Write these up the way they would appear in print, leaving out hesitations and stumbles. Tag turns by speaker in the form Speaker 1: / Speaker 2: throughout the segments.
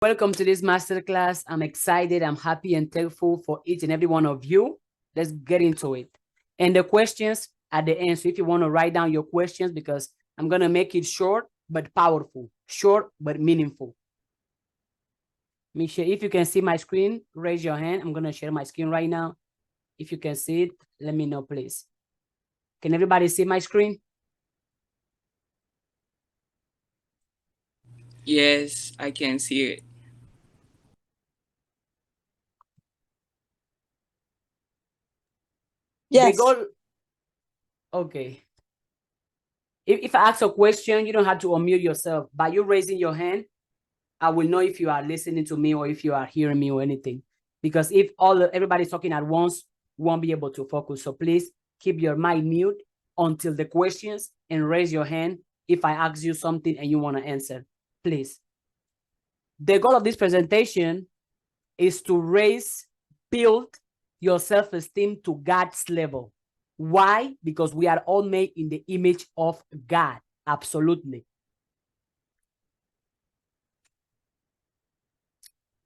Speaker 1: Welcome to this masterclass. I'm excited, I'm happy and thankful for each and every one of you. Let's get into it. And the questions at the end. So if you want to write down your questions, because I'm going to make it short but powerful, short but meaningful. Michelle, if you can see my screen, raise your hand. I'm going to share my screen right now. If you can see it, let me know, please. Can everybody see my screen?
Speaker 2: Yes, I can see it.
Speaker 1: The
Speaker 3: Yes.
Speaker 1: goal, okay. If I ask a question, you don't have to unmute yourself. By you raising your hand, I will know if you are listening to me or if you are hearing me or anything. Because if everybody's talking at once, we won't be able to focus. So please keep your mic mute until the questions and raise your hand if I ask you something and you want to answer, please. The goal of this presentation is to build your self-esteem to God's level. Why? Because we are all made in the image of God. Absolutely.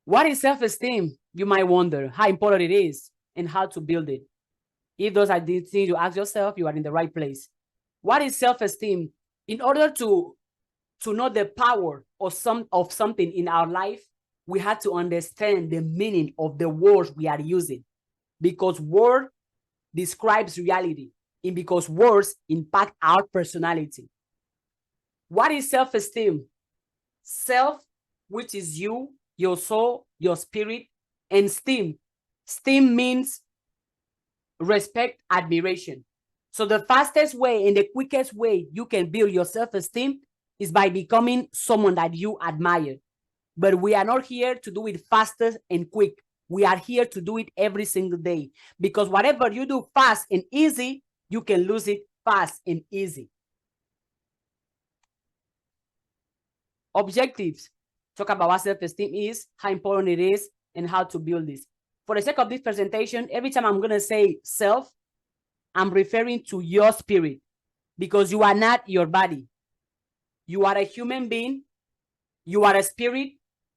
Speaker 1: What is self-esteem? You might wonder how important it is and how to build it. If those are the things you ask yourself, you are in the right place. What is self-esteem? In order to know the power of something in our life, we have to understand the meaning of the words we are using, because word describes reality and because words impact our personality. What is self-esteem? Self, which is you, your soul, your spirit, and esteem. Esteem means respect, admiration. So the fastest way and the quickest way you can build your self-esteem is by becoming someone that you admire. But we are not here to do it faster and quick. We are here to do it every single day, because whatever you do fast and easy, you can lose it fast and easy. Objectives. Talk about what self-esteem is, how important it is, and how to build this. For the sake of this presentation, every time I'm going to say self, I'm referring to your spirit, because you are not your body. You are a human being. You are a spirit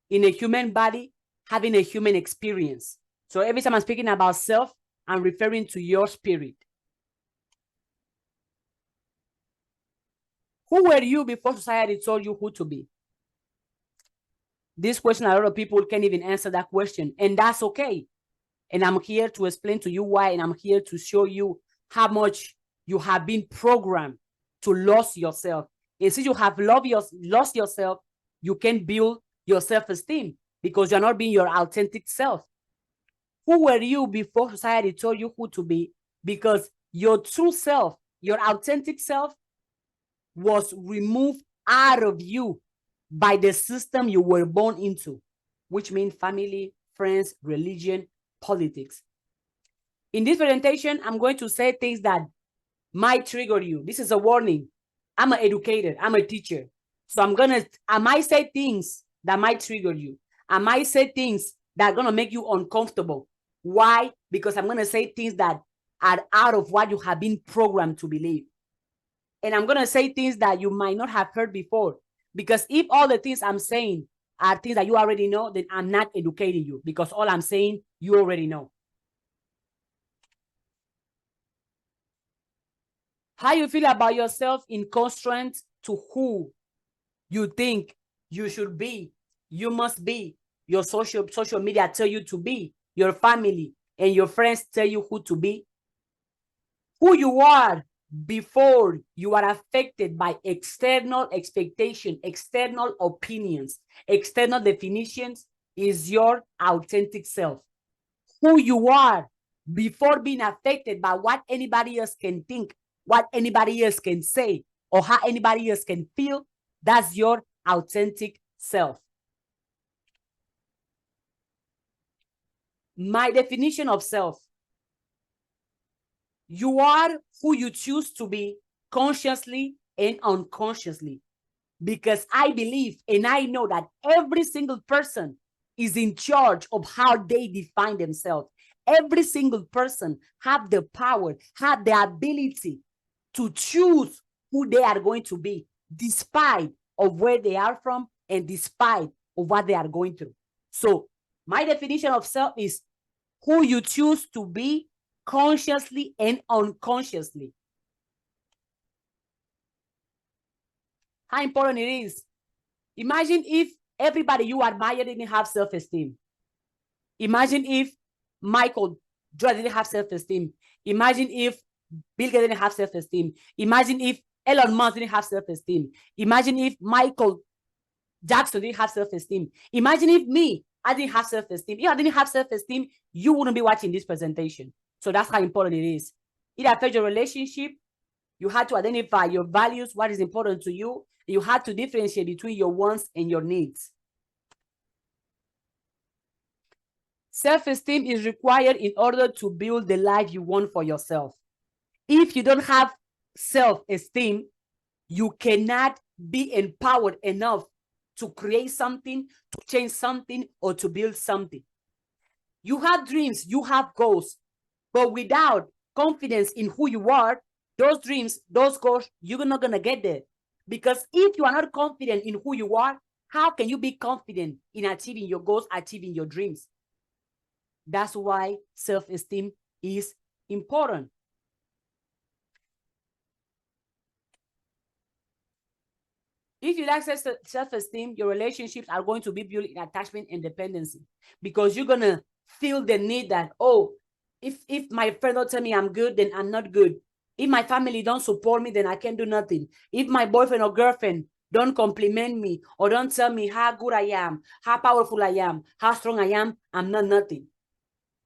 Speaker 1: in a human body having a human experience. So every time I'm speaking about self, I'm referring to your spirit. Who were you before society told you who to be? This question, a lot of people can't even answer that question, and that's okay. And I'm here to explain to you why, and I'm here to show you how much you have been programmed to lose yourself. And since you have lost yourself, you can build your self-esteem because you're not being your authentic self. Who were you before society told you who to be? Because your true self, your authentic self, was removed out of you by the system you were born into, which means family, friends, religion, politics. In this presentation, I'm going to say things that might trigger you. This is a warning. I'm an educator. I'm a teacher. So I might say things that might trigger you. I might say things that are going to make you uncomfortable. Why? Because I'm going to say things that are out of what you have been programmed to believe. And I'm going to say things that you might not have heard before. Because if all the things I'm saying are things that you already know, then I'm not educating you, because all I'm saying, you already know. How you feel about yourself in constraint to who you think you should be, you must be, your social media tell you to be, your family and your friends tell you who to be. Who you are before you are affected by external expectation, external opinions, external definitions is your authentic self. Who you are before being affected by what anybody else can think, what anybody else can say, or how anybody else can feel, that's your authentic self. My definition of self: you are who you choose to be consciously and unconsciously, because I believe and I know that every single person is in charge of how they define themselves. Every single person have the power, have the ability to choose who they are going to be, despite of where they are from and despite of what they are going through. So my definition of self is who you choose to be consciously and unconsciously. How important it is. Imagine if everybody you admire didn't have self-esteem. Imagine if Michael Jordan didn't have self-esteem. Imagine if Bill Gates didn't have self-esteem. Imagine if Elon Musk didn't have self-esteem. Imagine if Michael Jackson didn't have self-esteem. Imagine if I didn't have self-esteem. If I didn't have self-esteem, you wouldn't be watching this presentation. So that's how important it is. It affects your relationship. You had to identify your values, what is important to you. You had to differentiate between your wants and your needs. Self-esteem is required in order to build the life you want for yourself. If you don't have self-esteem, you cannot be empowered enough to create something, to change something, or to build something. You have dreams, you have goals, but without confidence in who you are, those dreams, those goals, you're not going to get there. Because if you are not confident in who you are, how can you be confident in achieving your goals, achieving your dreams? That's why self-esteem is important. If you lack self-esteem, your relationships are going to be built in attachment and dependency, because you're going to feel the need that, oh, if my friend don't tell me I'm good, then I'm not good. If my family don't support me, then I can't do nothing. If my boyfriend or girlfriend don't compliment me or don't tell me how good I am, how powerful I am, how strong I am, I'm not nothing.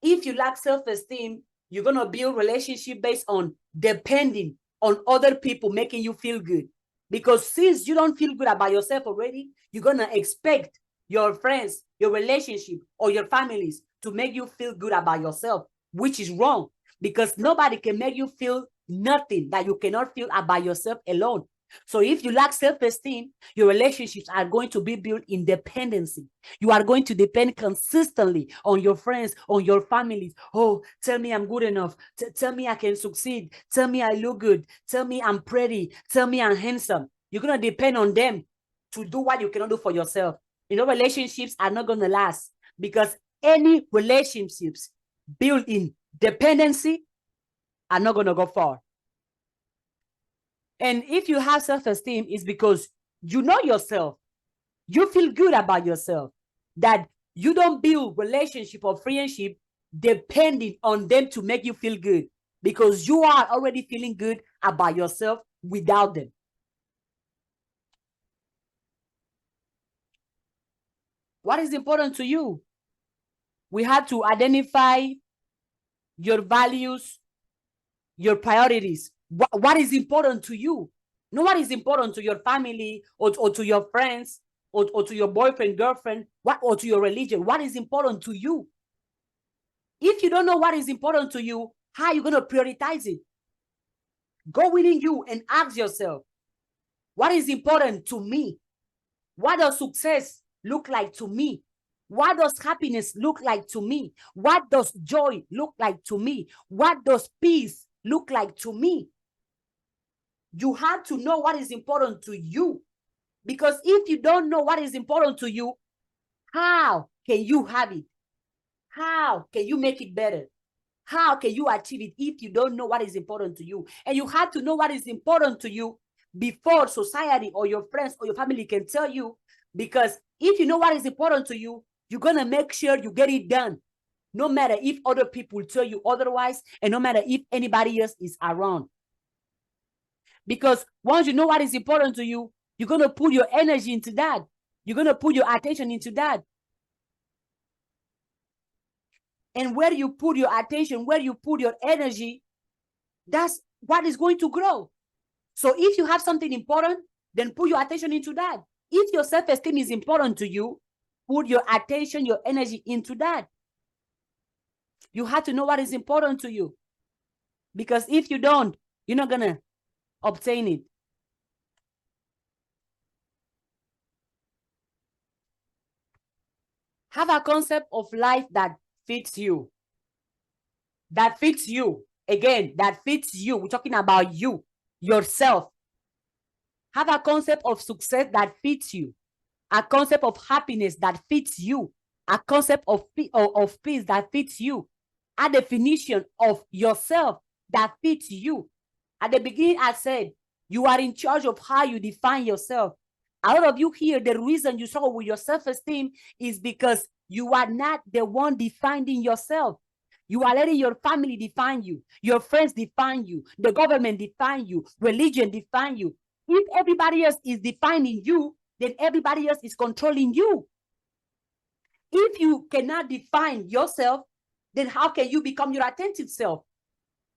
Speaker 1: If you lack self-esteem, you're going to build relationship based on depending on other people making you feel good. Because since you don't feel good about yourself already, you're going to expect your friends, your relationship, or your families to make you feel good about yourself, which is wrong, because nobody can make you feel nothing that you cannot feel about yourself alone. So if you lack self-esteem, your relationships are going to be built in dependency. You are going to depend consistently on your friends, on your families. Oh, tell me I'm good enough. Tell me I can succeed. Tell me I look good. Tell me I'm pretty. Tell me I'm handsome. You're going to depend on them to do what you cannot do for yourself. You know, relationships are not going to last, because any relationships built in dependency are not going to go far. And if you have self-esteem, it's because you know yourself. You feel good about yourself, that you don't build relationship or friendship depending on them to make you feel good, because you are already feeling good about yourself without them. What is important to you? We have to identify your values, your priorities. What is important to you? Not what is important to your family or to your friends or to your boyfriend, girlfriend, or to your religion. What is important to you? If you don't know what is important to you, how are you going to prioritize it? Go within you and ask yourself, what is important to me? What does success look like to me? What does happiness look like to me? What does joy look like to me? What does peace look like to me? You have to know what is important to you. Because if you don't know what is important to you, how can you have it? How can you make it better? How can you achieve it if you don't know what is important to you? And you have to know what is important to you before society or your friends or your family can tell you. Because if you know what is important to you, you're going to make sure you get it done, no matter if other people tell you otherwise, and no matter if anybody else is around. Because once you know what is important to you, you're going to put your energy into that. You're going to put your attention into that. And where you put your attention, where you put your energy, that's what is going to grow. So if you have something important, then put your attention into that. If your self-esteem is important to you, put your attention, your energy into that. You have to know what is important to you. Because if you don't, you're not going to obtain it. Have a concept of life that fits you. That fits you. Again, that fits you. We're talking about you, yourself. Have a concept of success that fits you. a concept of happiness that fits you, a concept of peace that fits you, a definition of yourself that fits you. At the beginning, I said, you are in charge of how you define yourself. A lot of you here, the reason you struggle with your self-esteem is because you are not the one defining yourself. You are letting your family define you, your friends define you, the government define you, religion define you. If everybody else is defining you, then everybody else is controlling you. If you cannot define yourself, then how can you become your authentic self?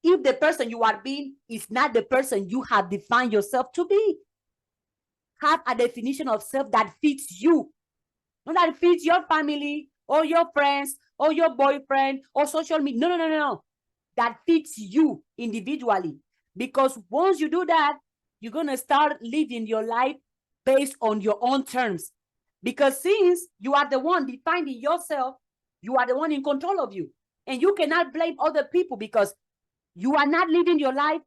Speaker 1: If the person you are being is not the person you have defined yourself to be. Have a definition of self that fits you, not that fits your family or your friends or your boyfriend or social media. No, no, no, no, no. That fits you individually. Because once you do that, you're going to start living your life based on your own terms. Because since you are the one defining yourself, you are the one in control of you. And you cannot blame other people because you are not living your life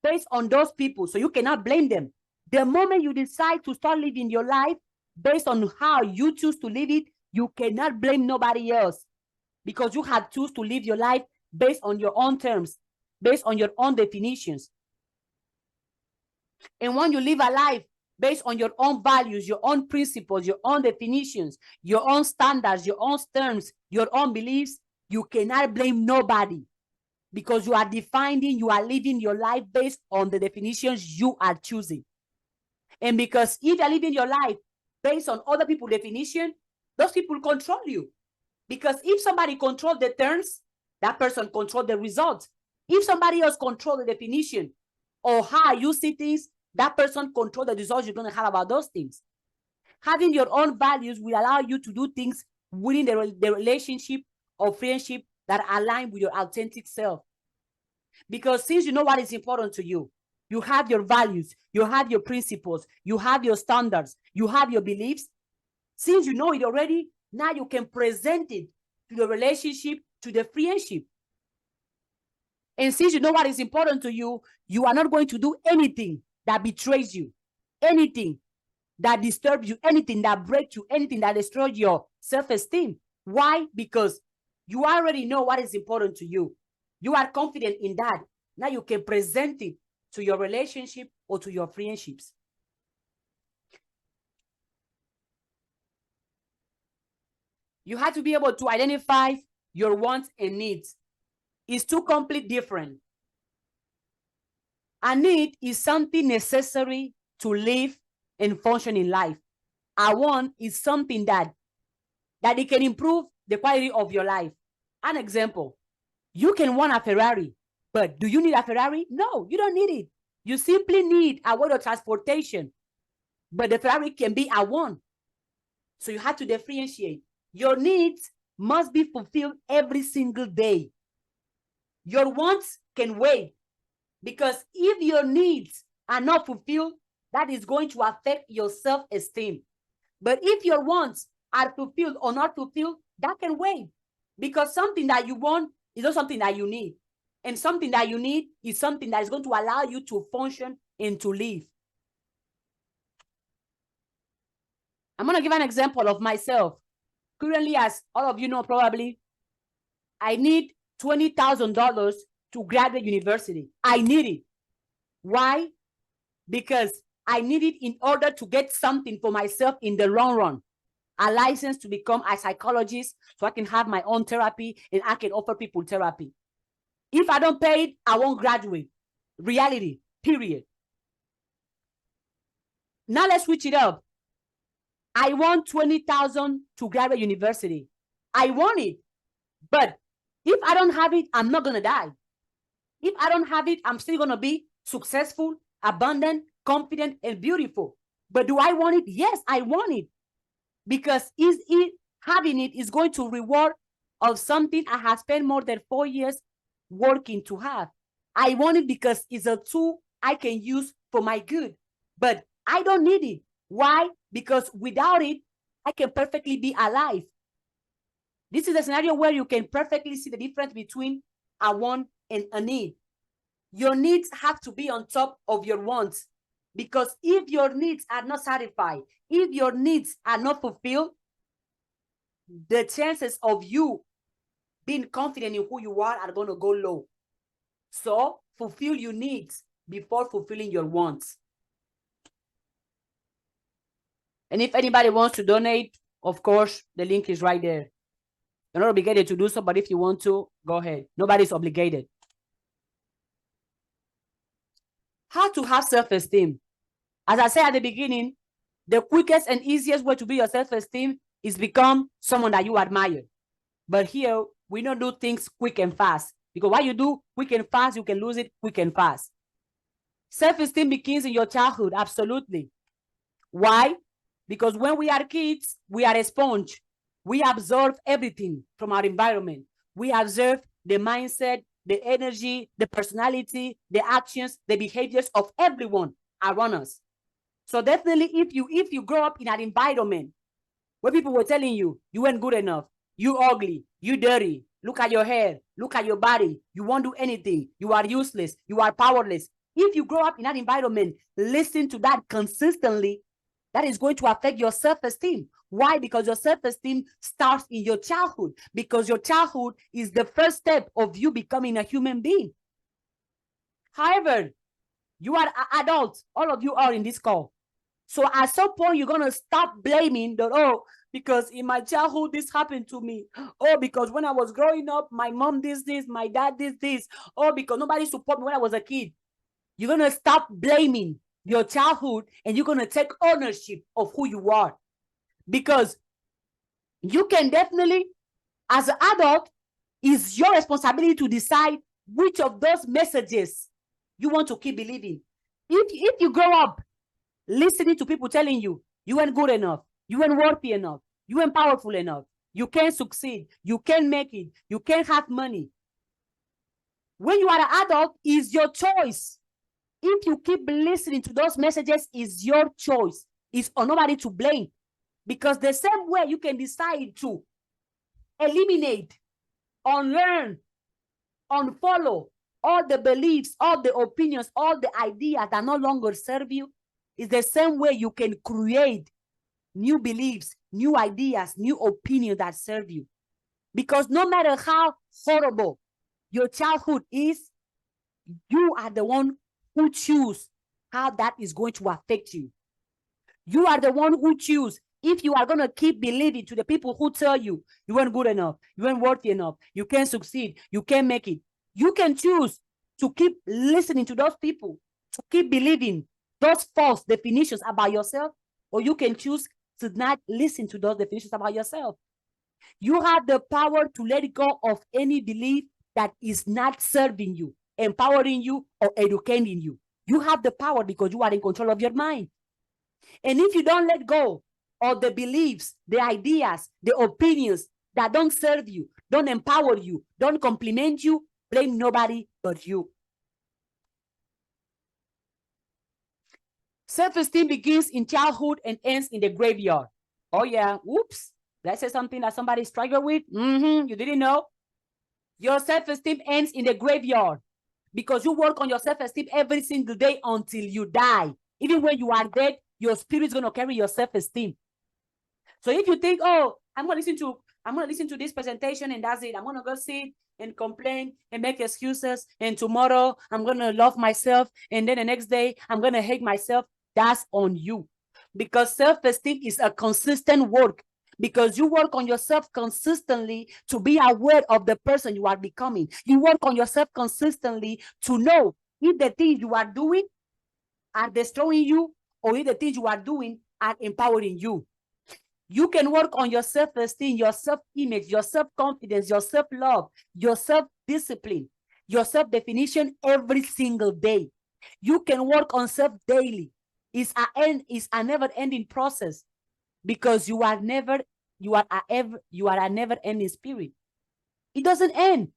Speaker 1: based on those people. So you cannot blame them. The moment you decide to start living your life based on how you choose to live it, you cannot blame nobody else because you have choose to live your life based on your own terms, based on your own definitions. And when you live a life based on your own values, your own principles, your own definitions, your own standards, your own terms, your own beliefs, you cannot blame nobody because you are defining, you are living your life based on the definitions you are choosing. And because if you're living your life based on other people's definition, those people control you. Because if somebody controls the terms, that person controls the results. If somebody else controls the definition or how you see things, that person controls the results you're going to have about those things. Having your own values will allow you to do things within the relationship or friendship that align with your authentic self. Because since you know what is important to you, you have your values, you have your principles, you have your standards, you have your beliefs. Since you know it already, now you can present it to the relationship, to the friendship. And since you know what is important to you, you are not going to do anything that betrays you, anything that disturbs you, anything that breaks you, anything that destroys your self-esteem. Why? Because you already know what is important to you. You are confident in that. Now you can present it to your relationship or to your friendships. You have to be able to identify your wants and needs. It's two completely different. A need is something necessary to live and function in life. A want is something that it can improve the quality of your life. An example, you can want a Ferrari, but do you need a Ferrari? No, you don't need it. You simply need a way of transportation, but the Ferrari can be a want. So you have to differentiate. Your needs must be fulfilled every single day. Your wants can wait, because if your needs are not fulfilled, that is going to affect your self-esteem. But if your wants are fulfilled or not fulfilled, that can wait, because something that you want is not something that you need. And something that you need is something that is going to allow you to function and to live. I'm going to give an example of myself. Currently, as all of you know probably, I need $20,000 to graduate university. I need it. Why? Because I need it in order to get something for myself in the long run. A license to become a psychologist so I can have my own therapy and I can offer people therapy. If I don't pay it, I won't graduate. Reality, period. Now let's switch it up. I want $20,000 to graduate university. I want it. But if I don't have it, I'm not going to die. If I don't have it, I'm still going to be successful, abundant, confident, and beautiful. But do I want it? Yes, I want it. Because having it is going to reward of something I have spent more than 4 years working to have. I want it because it's a tool I can use for my good. But I don't need it. Why? Because without it, I can perfectly be alive. This is a scenario where you can perfectly see the difference between a want and a need. Your needs have to be on top of your wants. Because if your needs are not satisfied, if your needs are not fulfilled, the chances of you being confident in who you are going to go low. So fulfill your needs before fulfilling your wants. And if anybody wants to donate, of course, the link is right there. You're not obligated to do so, but if you want to, go ahead. Nobody's obligated. How to have self-esteem? As I said at the beginning, the quickest and easiest way to build your self-esteem is become someone that you admire. But here, we don't do things quick and fast. Because what you do quick and fast, you can lose it quick and fast. Self-esteem begins in your childhood, absolutely. Why? Because when we are kids, we are a sponge. We absorb everything from our environment. We observe the mindset, the energy, the personality, the actions, the behaviors of everyone around us. So definitely, if you grow up in an environment where people were telling you, you ain't good enough, you ugly, you dirty, look at your hair, look at your body, you won't do anything, you are useless, you are powerless. If you grow up in that environment, listen to that consistently, that is going to affect your self-esteem. Why? Because your self-esteem starts in your childhood, because your childhood is the first step of you becoming a human being. However, you are adults, all of you are in this call. So at some point, you're going to stop blaming that, oh, because in my childhood, this happened to me. Oh, because when I was growing up, my mom did this, my dad did this. Oh, because nobody supported me when I was a kid. You're going to stop blaming your childhood and you're going to take ownership of who you are. Because you can definitely, as an adult, it's your responsibility to decide which of those messages you want to keep believing. If you grow up listening to people telling you, you ain't good enough, you ain't worthy enough, you ain't powerful enough, you can't succeed, you can't make it, you can't have money. When you are an adult, it's your choice. If you keep listening to those messages, it's your choice. It's on nobody to blame. Because the same way you can decide to eliminate, unlearn, unfollow all the beliefs, all the opinions, all the ideas that no longer serve you, is the same way you can create new beliefs, new ideas, new opinions that serve you. Because no matter how horrible your childhood is, you are the one who choose how that is going to affect you. You are the one who choose if you are going to keep believing to the people who tell you, you aren't good enough, you aren't worthy enough, you can't succeed, you can't make it. You can choose to keep listening to those people, to keep believing those false definitions about yourself, or you can choose to not listen to those definitions about yourself. You have the power to let go of any belief that is not serving you, empowering you, or educating you. You have the power because you are in control of your mind. And if you don't let go of the beliefs, the ideas, the opinions that don't serve you, don't empower you, don't compliment you, blame nobody but you. Self-esteem begins in childhood and ends in the graveyard. Oh yeah, oops. Did I say something that somebody struggled with? You didn't know? Your self-esteem ends in the graveyard because you work on your self-esteem every single day until you die. Even when you are dead, your spirit's going to carry your self-esteem. So if you think, oh, I'm going to listen to this presentation and that's it. I'm going to go sit and complain and make excuses. And tomorrow I'm going to love myself. And then the next day I'm going to hate myself. That's on you. Because self-esteem is a consistent work. Because you work on yourself consistently to be aware of the person you are becoming. You work on yourself consistently to know if the things you are doing are destroying you or if the things you are doing are empowering you. You can work on your self-esteem, your self-image, your self-confidence, your self-love, your self-discipline, your self-definition every single day. You can work on self daily. It's a never-ending process because you are a never-ending spirit. It doesn't end.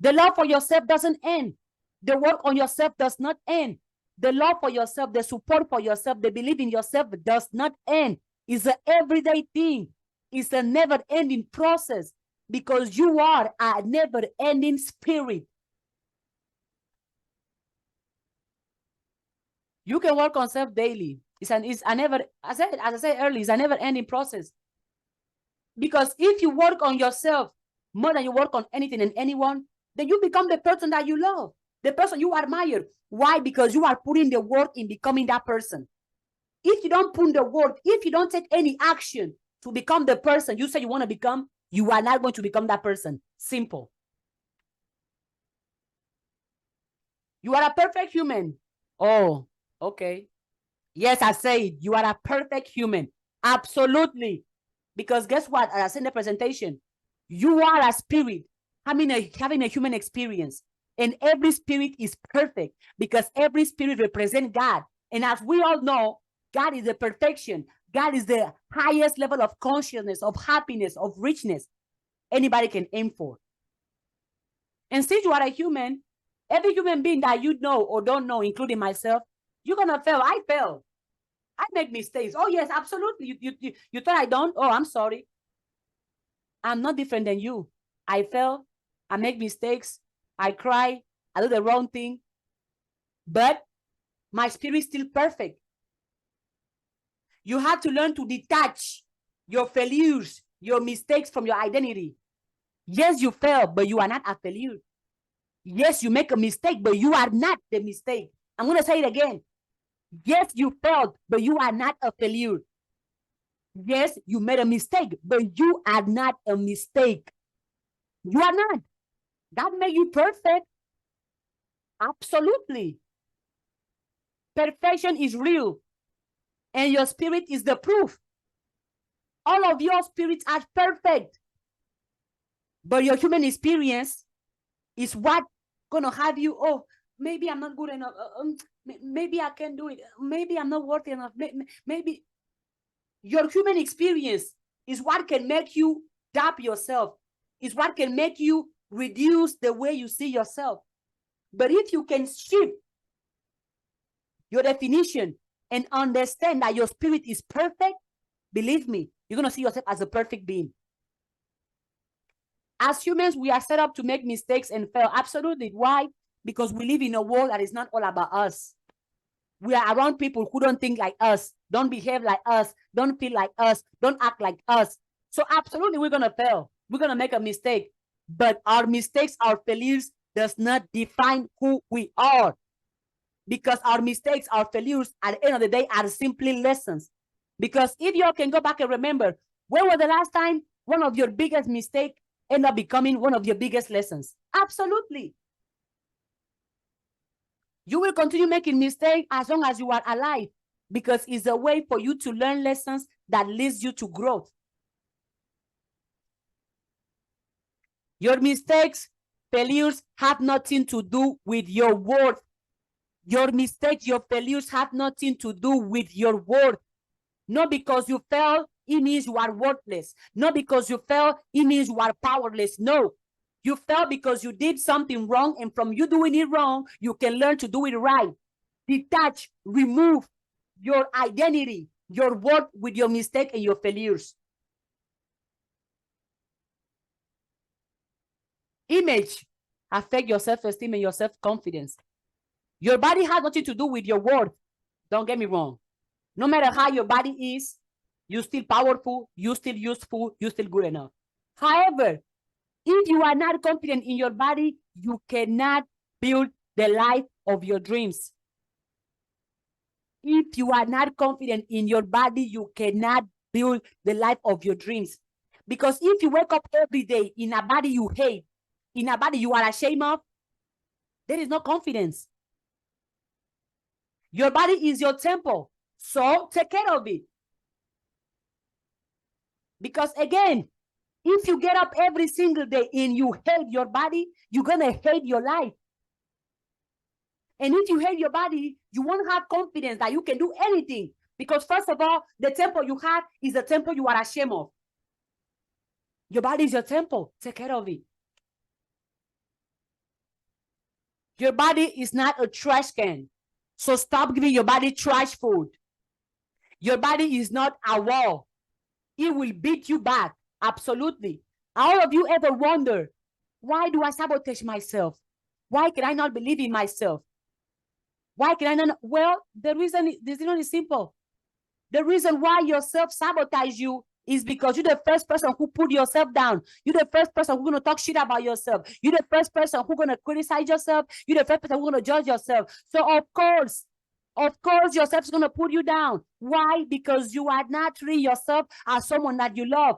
Speaker 1: The love for yourself doesn't end. The work on yourself does not end. The love for yourself, the support for yourself, the belief in yourself does not end. It's an everyday thing. It's a never-ending process because you are a never-ending spirit. You can work on self daily. It's a never, as I said earlier, it's a never ending process. Because if you work on yourself more than you work on anything and anyone, then you become the person that you love, the person you admire. Why? Because you are putting the work in becoming that person. If you don't put the work, if you don't take any action to become the person you say you want to become, you are not going to become that person. Simple. You are a perfect human. Oh, okay. Yes, I said you are a perfect human. Absolutely. Because guess what? As I said in the presentation, you are a spirit having a human experience. And every spirit is perfect because every spirit represents God. And as we all know, God is the perfection. God is the highest level of consciousness, of happiness, of richness anybody can aim for. And since you are a human, every human being that you know or don't know, including myself, you're going to fail. I fail. I make mistakes. Oh, yes, absolutely. You thought I don't? Oh, I'm sorry. I'm not different than you. I fail. I make mistakes. I cry. I do the wrong thing. But my spirit is still perfect. You have to learn to detach your failures, your mistakes from your identity. Yes, you fail, but you are not a failure. Yes, you make a mistake, but you are not the mistake. I'm going to say it again. Yes, you failed, but you are not a failure. Yes, you made a mistake, but you are not a mistake. You are not. God made you perfect. Absolutely. Perfection is real. And your spirit is the proof. All of your spirits are perfect. But your human experience is what gonna have you, oh, maybe I'm not good enough. Maybe I can't do it. Maybe I'm not worthy enough. Maybe your human experience is what can make you doubt yourself. Is what can make you reduce the way you see yourself. But if you can shift your definition and understand that your spirit is perfect, believe me, you're going to see yourself as a perfect being. As humans, we are set up to make mistakes and fail. Absolutely. Why? Because we live in a world that is not all about us. We are around people who don't think like us, don't behave like us, don't feel like us, don't act like us. So absolutely, we're going to fail. We're going to make a mistake. But our mistakes, our failures does not define who we are. Because our mistakes, our failures, at the end of the day, are simply lessons. Because if you can go back and remember, when was the last time one of your biggest mistakes ended up becoming one of your biggest lessons? Absolutely. You will continue making mistakes as long as you are alive, because it's a way for you to learn lessons that leads you to growth. Your mistakes, failures have nothing to do with your worth. Your mistakes, your failures have nothing to do with your worth. Not because you fail, it means you are worthless. Not because you fail, it means you are powerless. No, you fail because you did something wrong, and from you doing it wrong, you can learn to do it right. Detach, remove your identity, your worth with your mistake and your failures. Image affect your self-esteem and your self-confidence. Your body has nothing to do with your worth. Don't get me wrong. No matter how your body is, you're still powerful, you're still useful, you're still good enough. However, if you are not confident in your body, you cannot build the life of your dreams. If you are not confident in your body, you cannot build the life of your dreams. Because if you wake up every day in a body you hate, in a body you are ashamed of, there is no confidence. Your body is your temple, so take care of it. Because again, if you get up every single day and you hate your body, you're going to hate your life. And if you hate your body, you won't have confidence that you can do anything. Because first of all, the temple you have is the temple you are ashamed of. Your body is your temple. Take care of it. Your body is not a trash can. So stop giving your body trash food. Your body is not a wall. It will beat you back. Absolutely. All of you ever wonder, why do I sabotage myself? Why can I not believe in myself? Why can I not? Well, the reason is simple. The reason why your self-sabotage you is because you're the first person who put yourself down. You're the first person who's going to talk shit about yourself. You're the first person who's going to criticize yourself. You're the first person who's going to judge yourself. So of course, yourself is going to put you down. Why? Because you are not treating yourself as someone that you love.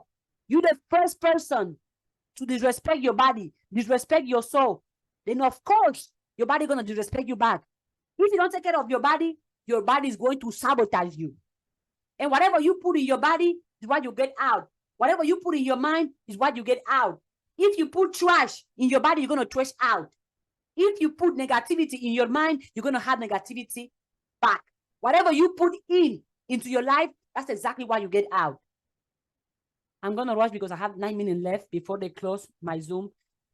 Speaker 1: You're the first person to disrespect your body, disrespect your soul. Then of course, your body is going to disrespect you back. If you don't take care of your body is going to sabotage you. And whatever you put in your body is what you get out. Whatever you put in your mind is what you get out. If you put trash in your body, you're going to trash out. If you put negativity in your mind, you're going to have negativity back. Whatever you put into your life, that's exactly what you get out. I'm going to rush because I have 9 minutes left before they close my Zoom.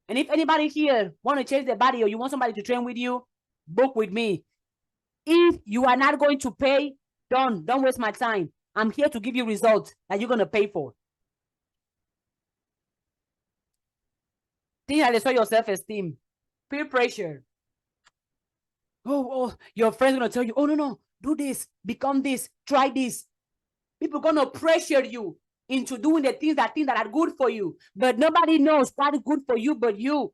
Speaker 1: And if anybody here want to change their body or you want somebody to train with you, book with me. If you are not going to pay, don't waste my time. I'm here to give you results that you're going to pay for. Things that destroy your self-esteem. Peer pressure. Oh, your friend's going to tell you, oh, no, do this, become this, try this. People are going to pressure you into doing the things that are good for you. But nobody knows what is good for you but you.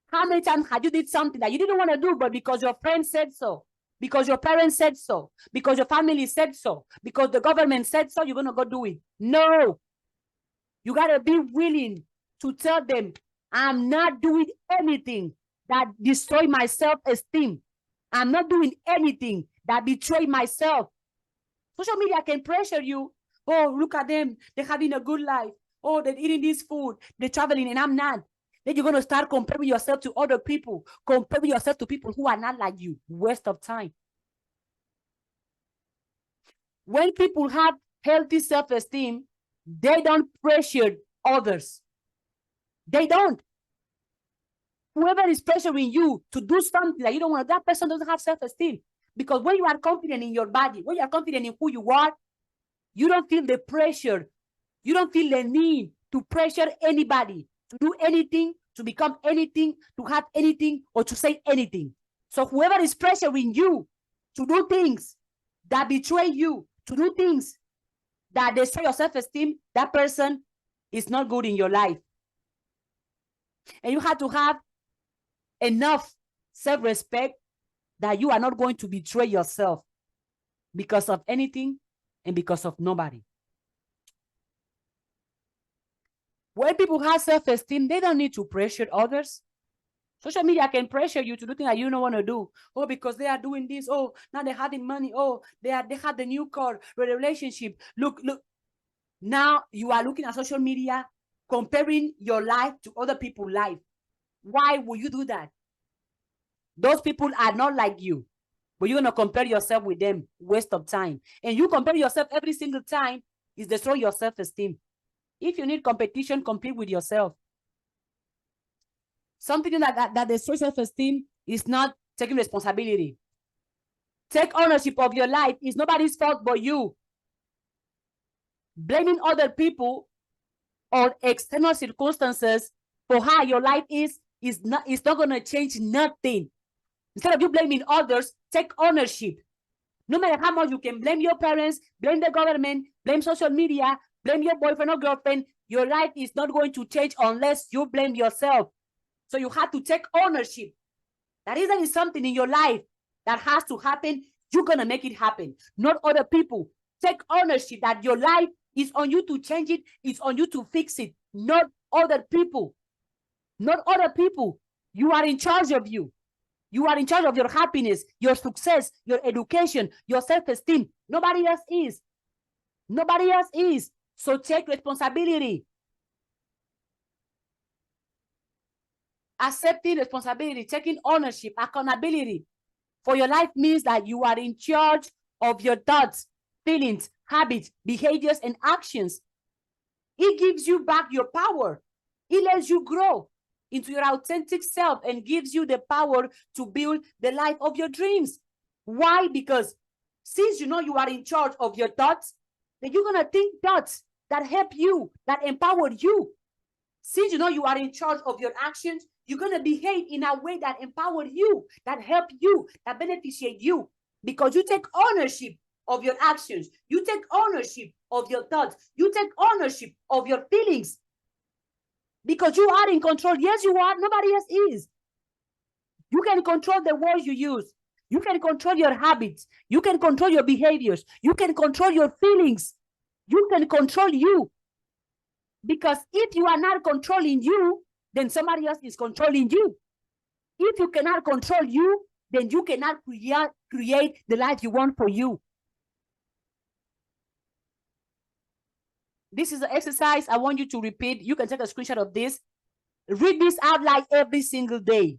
Speaker 1: How many times have you did something that you didn't want to do, but because your friend said so? Because your parents said so, because your family said so, because the government said so, you're going to go do it. No. You got to be willing to tell them, I'm not doing anything that destroy my self-esteem. I'm not doing anything that betray myself. Social media can pressure you. Oh, look at them. They're having a good life. Oh, they're eating this food. They're traveling and I'm not. Then you're going to start comparing yourself to other people, comparing yourself to people who are not like you. Waste of time. When people have healthy self-esteem, they don't pressure others. They don't. Whoever is pressuring you to do something that you don't want, that person doesn't have self-esteem. Because when you are confident in your body, when you are confident in who you are, you don't feel the pressure. You don't feel the need to pressure anybody to do anything, to become anything, to have anything, or to say anything. So whoever is pressuring you to do things that betray you, to do things that destroy your self-esteem, that person is not good in your life. And you have to have enough self-respect that you are not going to betray yourself because of anything and because of nobody. When people have self-esteem, they don't need to pressure others. Social media can pressure you to do things that you don't want to do. Oh, because they are doing this. Oh, now they're having money. Oh, they have the new car, the relationship. Look. Now you are looking at social media, comparing your life to other people's life. Why would you do that? Those people are not like you, but you're going to compare yourself with them. Waste of time. And you compare yourself every single time, is destroy your self-esteem. If you need competition, compete with yourself. Something that destroys self-esteem is not taking responsibility. Take ownership of your life. It's nobody's fault but you. Blaming other people or external circumstances for how your life is not going to change nothing. Instead of you blaming others, take ownership. No matter how much you can blame your parents, blame the government, blame social media, blame your boyfriend or girlfriend, your life is not going to change unless you blame yourself. So you have to take ownership. That is, there is something in your life that has to happen. You're going to make it happen, not other people. Take ownership that your life is on you to change it. It's on you to fix it, not other people. Not other people. You are in charge of you. You are in charge of your happiness, your success, your education, your self-esteem. Nobody else is. Nobody else is. So take responsibility. Accepting responsibility, taking ownership, accountability for your life means that you are in charge of your thoughts, feelings, habits, behaviors, and actions. It gives you back your power. It lets you grow into your authentic self and gives you the power to build the life of your dreams. Why? Because since you know you are in charge of your thoughts, then you're going to think thoughts that help you, that empower you. Since you know you are in charge of your actions, You're going to behave in a way that empowers you, that help you, that beneficiate you, because you take ownership of your actions. You take ownership of your thoughts. You take ownership of your feelings, because you are in control. Yes, you are. Nobody else is. You can control the words you use. You can control your habits. You can control your behaviors. You can control your feelings. You can control you. Because if you are not controlling you, then somebody else is controlling you. If you cannot control you, then you cannot create the life you want for you. This is an exercise I want you to repeat. You can take a screenshot of this. Read this out loud every single day.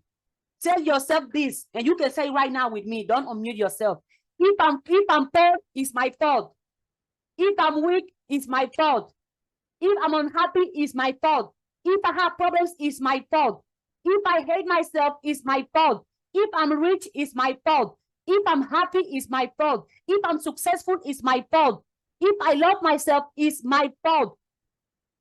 Speaker 1: Tell yourself this, and you can say right now with me. Don't unmute yourself. If I'm poor, it's my fault. If I'm weak, it's my fault. If I'm unhappy, it's my fault. If I have problems, it's my fault. If I hate myself, it's my fault. If I'm rich, it's my fault. If I'm happy, it's my fault. If I'm successful, it's my fault. If I love myself, it's my fault.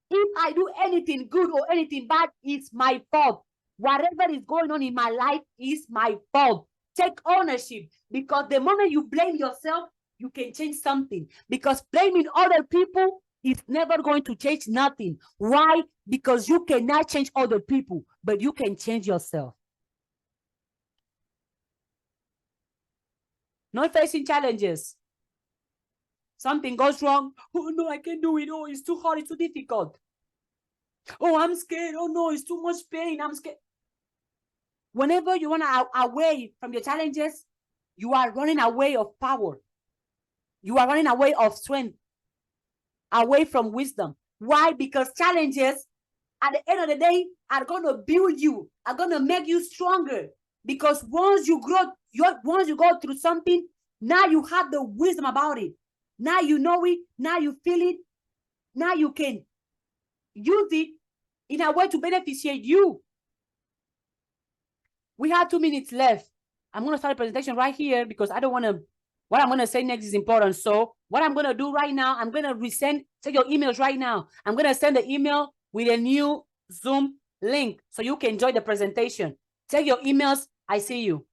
Speaker 1: If I do anything good or anything bad, it's my fault. Whatever is going on in my life is my fault. Take ownership, because the moment you blame yourself, you can change something. Because blaming other people is never going to change nothing. Why? Because you cannot change other people, but you can change yourself. Not facing challenges. Something goes wrong. Oh no, I can't do it. Oh, it's too hard. It's too difficult. Oh, I'm scared. Oh no, it's too much pain. I'm scared. Whenever you want to away from your challenges, you are running away of power. You are running away of strength, away from wisdom. Why? Because challenges, at the end of the day, are going to build you, are going to make you stronger. Because once you grow, once you go through something, now you have the wisdom about it. Now you know it. Now you feel it. Now you can use it in a way to beneficiate you. We have 2 minutes left. I'm going to start a presentation right here, because I don't want to, what I'm going to say next is important. So what I'm going to do right now, I'm going to resend, check your emails right now. I'm going to send the email with a new Zoom link so you can join the presentation. Check your emails. I see you.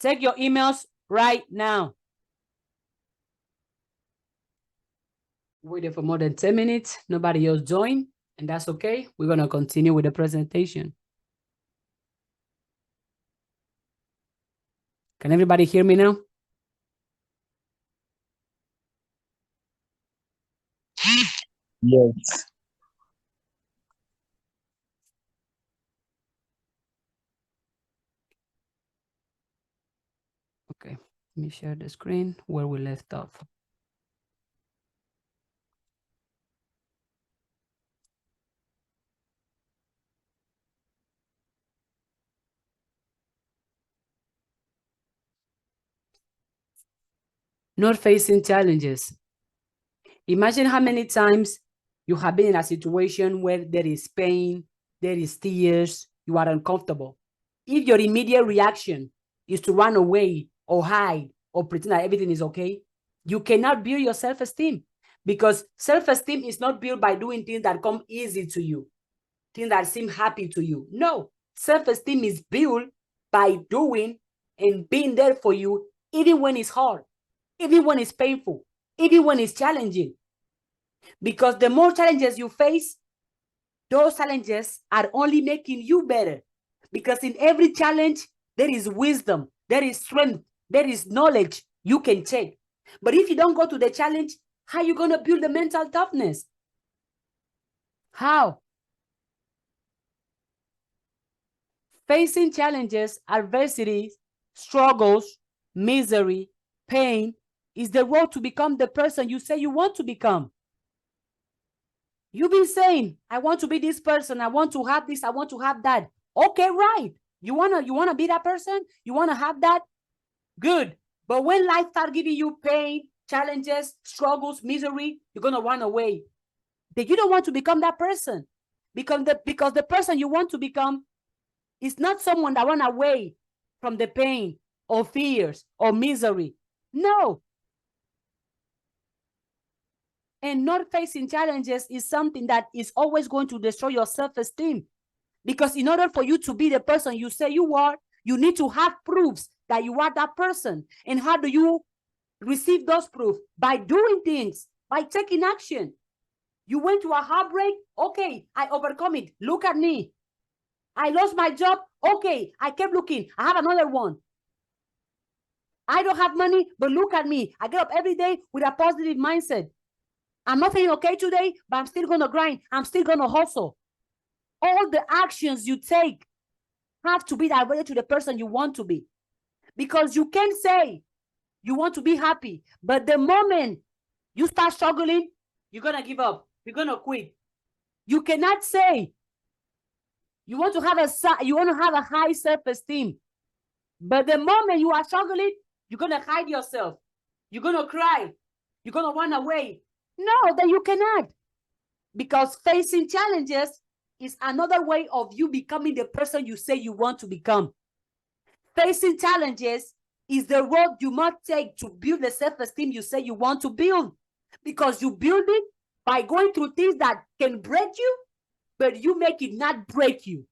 Speaker 1: Check your emails right now. Waited for more than 10 minutes. Nobody else joined, and that's okay. We're going to continue with the presentation. Can everybody hear me now?
Speaker 3: Yes.
Speaker 1: Okay, let me share the screen where we left off. Not facing challenges. Imagine how many times you have been in a situation where there is pain, there is tears, you are uncomfortable. If your immediate reaction is to run away or hide or pretend that everything is okay, you cannot build your self-esteem, because self-esteem is not built by doing things that come easy to you, things that seem happy to you. No, self-esteem is built by doing and being there for you, even when it's hard, even when it's painful, even when it's challenging. Because the more challenges you face, those challenges are only making you better. Because in every challenge, there is wisdom, there is strength, there is knowledge you can take. But if you don't go to the challenge, how are you going to build the mental toughness? How? Facing challenges, adversities, struggles, misery, pain is the road to become the person you say you want to become. You've been saying, I want to be this person. I want to have this. I want to have that. Okay, right. You wanna be that person? You wanna have that? Good. But when life starts giving you pain, challenges, struggles, misery, you're gonna run away. That you don't want to become that person. Because the person you want to become is not someone that run away from the pain or fears or misery. No. And not facing challenges is something that is always going to destroy your self-esteem. Because in order for you to be the person you say you are, you need to have proofs that you are that person. And how do you receive those proofs? By doing things, by taking action. You went to a heartbreak. Okay, I overcome it. Look at me. I lost my job. Okay, I kept looking. I have another one. I don't have money, but look at me. I get up every day with a positive mindset. I'm not feeling okay today, but I'm still going to grind. I'm still going to hustle. All the actions you take have to be directed to the person you want to be. Because you can say you want to be happy, but the moment you start struggling, you're going to give up. You're going to quit. You cannot say you want to have a high self-esteem, but the moment you are struggling, you're going to hide yourself. You're going to cry. You're going to run away. No, that you cannot. Because facing challenges is another way of you becoming the person you say you want to become. Facing challenges is the road you must take to build the self-esteem you say you want to build. Because you build it by going through things that can break you, but you make it not break you.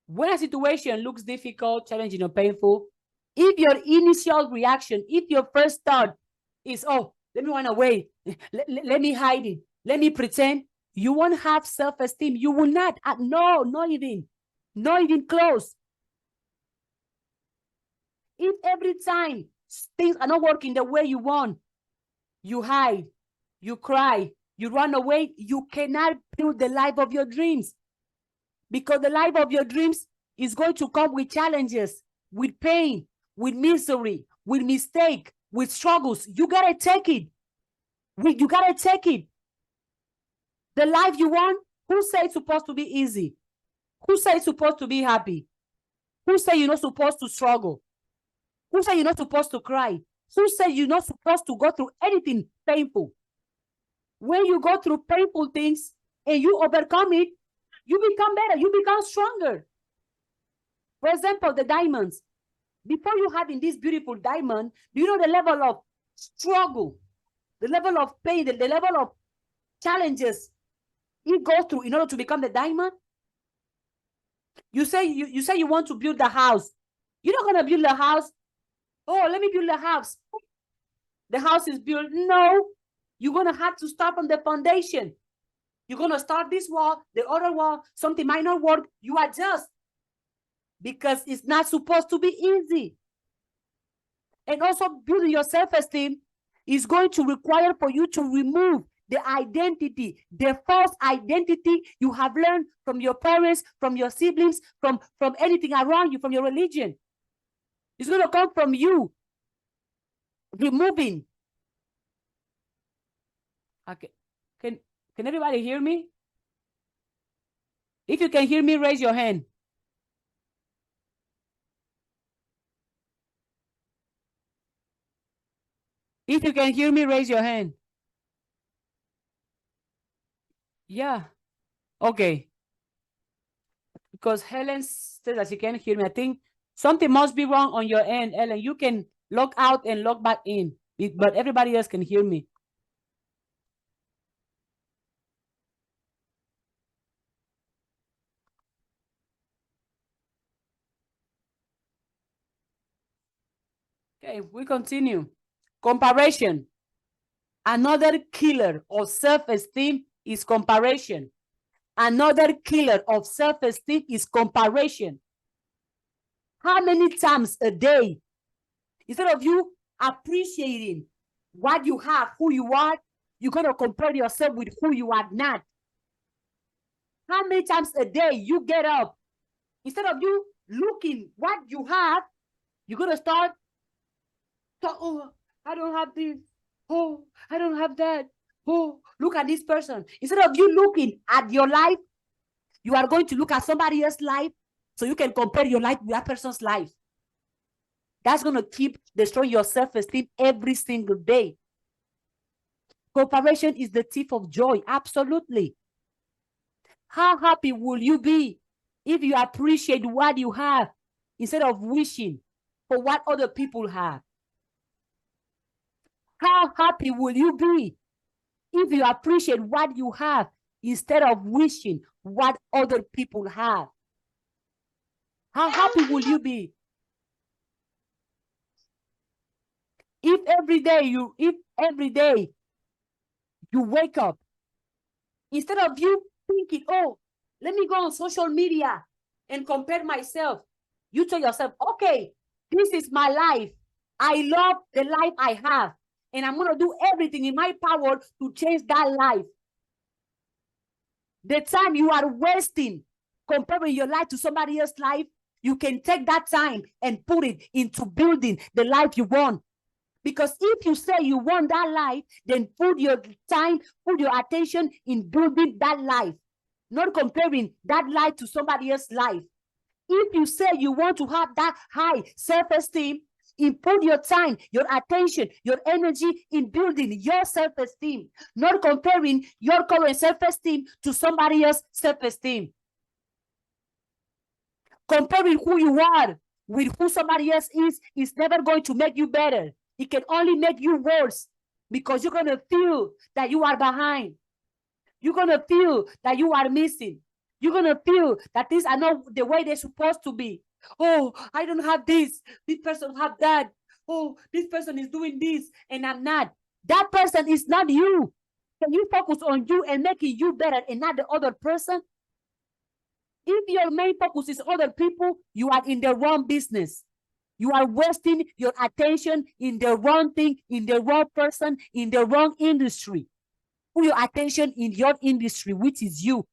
Speaker 1: When a situation looks difficult, challenging, or painful, if your initial reaction, if your first thought is, oh, let me run away, let me hide it, let me pretend, you won't have self-esteem. You will not. No, not even close. If every time things are not working the way you want, you hide, you cry, you run away, you cannot build the life of your dreams. Because the life of your dreams is going to come with challenges, with pain, with misery, with mistake, with struggles. You gotta take it. You gotta take it. The life you want, who said it's supposed to be easy? Who said it's supposed to be happy? Who said you're not supposed to struggle? Who said you're not supposed to cry? Who said you're not supposed to go through anything painful? When you go through painful things and you overcome it, you become better. You become stronger. For example, the diamonds. Before you having this beautiful diamond, do you know the level of struggle, the level of pain, the level of challenges it goes through in order to become the diamond? You say you want to build the house. You're not going to build the house. Oh, let me build the house. The house is built. No, you're going to have to start from the foundation. You're going to start this wall, the other wall. Something might not work. You adjust. Because it's not supposed to be easy. And also building your self-esteem is going to require for you to remove the identity, the false identity you have learned from your parents, from your siblings, from anything around you, from your religion. It's going to come from you removing. Okay. Can everybody hear me? If you can hear me, raise your hand. If you can hear me, raise your hand. Yeah. Okay. Because Helen says that she can't hear me. I think something must be wrong on your end, Ellen. You can log out and log back in, but everybody else can hear me. Okay, we continue. Comparison. Another killer of self-esteem is comparison. Another killer of self-esteem is comparison. How many times a day, instead of you appreciating what you have, who you are, you're going to compare yourself with who you are not? How many times a day you get up, instead of you looking what you have, you're going to start, oh, I don't have this. Oh, I don't have that. Oh, look at this person. Instead of you looking at your life, you are going to look at somebody else's life so you can compare your life with that person's life. That's going to keep destroying your self-esteem every single day. Comparison is the thief of joy. Absolutely. How happy will you be if you appreciate what you have instead of wishing? for what other people have? How happy will you be if you appreciate what you have instead of wishing what other people have? How happy will you be? If every day you wake up, instead of you thinking, oh, let me go on social media and compare myself, you tell yourself, okay, this is my life. I love the life I have, and I'm going to do everything in my power to change that life. The time you are wasting comparing your life to somebody else's life, you can take that time and put it into building the life you want. Because if you say you want that life, then put your time, put your attention in building that life, not comparing that life to somebody else's life. If you say you want to have that high self-esteem, put your time, your attention, your energy in building your self-esteem, not comparing your current self-esteem to somebody else's self-esteem. Comparing who you are with who somebody else is never going to make you better. It can only make you worse, because you're going to feel that you are behind. You're going to feel that you are missing. You're going to feel that things are not the way they're supposed to be. Oh, I don't have this. This person have that. Oh, this person is doing this and I'm not. That person is not you. Can you focus on you and making you better and not the other person? If your main focus is other people, you are in the wrong business. You are wasting your attention in the wrong thing, in the wrong person, in the wrong industry. Put your attention in your industry, which is you.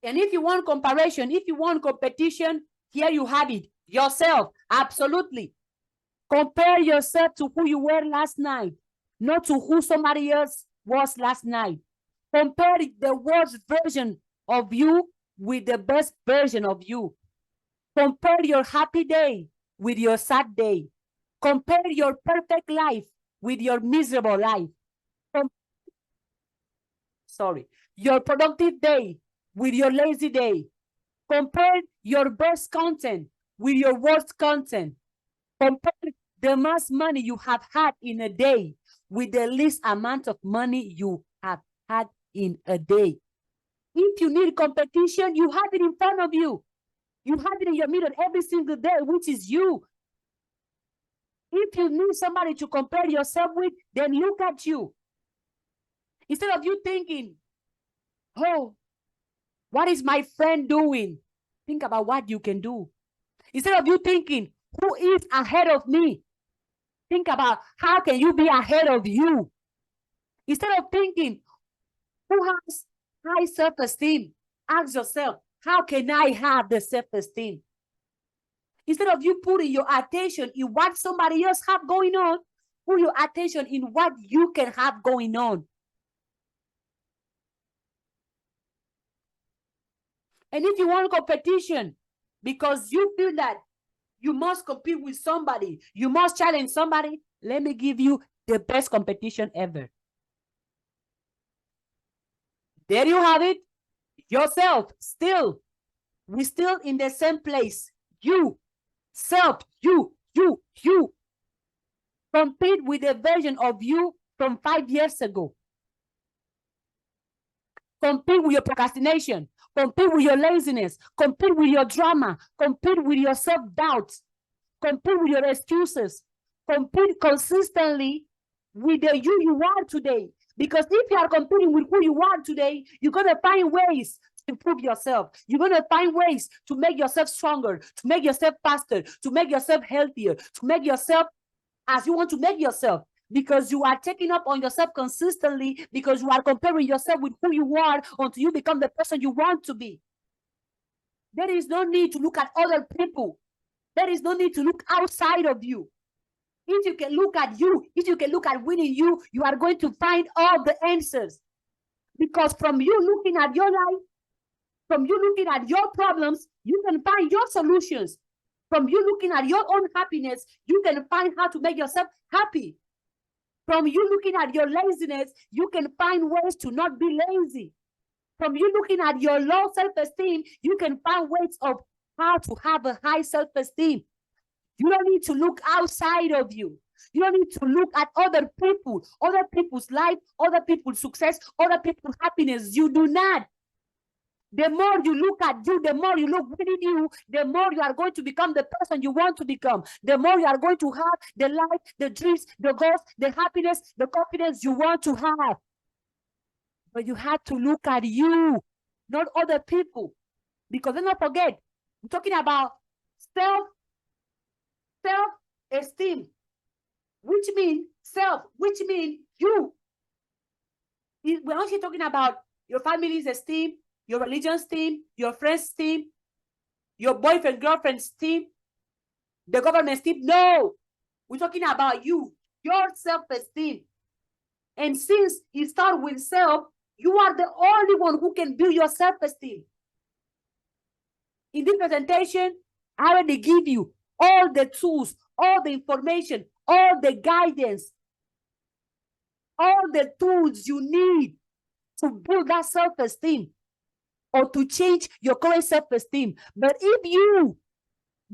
Speaker 1: And if you want comparison, if you want competition, here you have it. Yourself, absolutely. Compare yourself to who you were last night, not to who somebody else was last night. Compare the worst version of you with the best version of you. Compare your happy day with your sad day. Compare your perfect life with your miserable life. Your productive day with your lazy day. Compare your best content with your worst content. Compare the most money you have had in a day with the least amount of money you have had in a day. If you need competition, you have it in front of you. You have it in your mirror every single day, which is you. If you need somebody to compare yourself with, then look at you. Instead of you thinking, oh, what is my friend doing? Think about what you can do. Instead of you thinking, who is ahead of me? Think about how can you be ahead of you? Instead of thinking, who has high self-esteem? Ask yourself, how can I have the self-esteem? Instead of you putting your attention in what somebody else have going on, put your attention in what you can have going on. And if you want competition, because you feel that you must compete with somebody, you must challenge somebody, let me give you the best competition ever. There you have it. Yourself, still. We're still in the same place. You, self, you. Compete with the version of you from 5 years ago. Compete with your procrastination. Compete with your laziness. Compete with your drama. Compete with your self-doubt. Compete with your excuses. Compete consistently with the you are today. Because if you are competing with who you are today, you're going to find ways to improve yourself. You're going to find ways to make yourself stronger, to make yourself faster, to make yourself healthier, to make yourself as you want to make yourself. Because you are taking up on yourself consistently, because you are comparing yourself with who you are until you become the person you want to be. There is no need to look at other people. There is no need to look outside of you. If you can look at you, if you can look at winning you, you are going to find all the answers. Because from you looking at your life, from you looking at your problems, you can find your solutions. From you looking at your own happiness, you can find how to make yourself happy. From you looking at your laziness, you can find ways to not be lazy. From you looking at your low self-esteem, you can find ways of how to have a high self-esteem. You don't need to look outside of you. You don't need to look at other people, other people's life, other people's success, other people's happiness. You do not. The more you look at you, the more you look within you, the more you are going to become the person you want to become. The more you are going to have the life, the dreams, the goals, the happiness, the confidence you want to have. But you have to look at you, not other people. Because let's not forget, we're talking about self-esteem, which means you. We're actually talking about your family's esteem, your religion's esteem, your friend's esteem, your boyfriend, girlfriend's esteem, the government's esteem. No, we're talking about you, your self-esteem. And since it starts with self, you are the only one who can build your self-esteem. In this presentation, I already give you all the tools, all the information, all the guidance, all the tools you need to build that self-esteem or to change your current self-esteem. But if you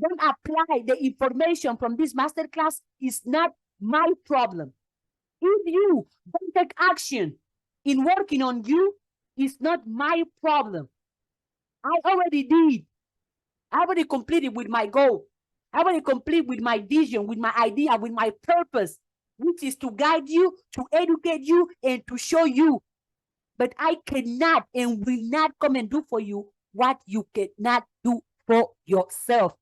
Speaker 1: don't apply the information from this masterclass, it's not my problem. If you don't take action in working on you, it's not my problem. I already did. I already completed with my goal. I already complete with my vision, with my idea, with my purpose, which is to guide you, to educate you, and to show you. But I cannot and will not come and do for you what you cannot do for yourself.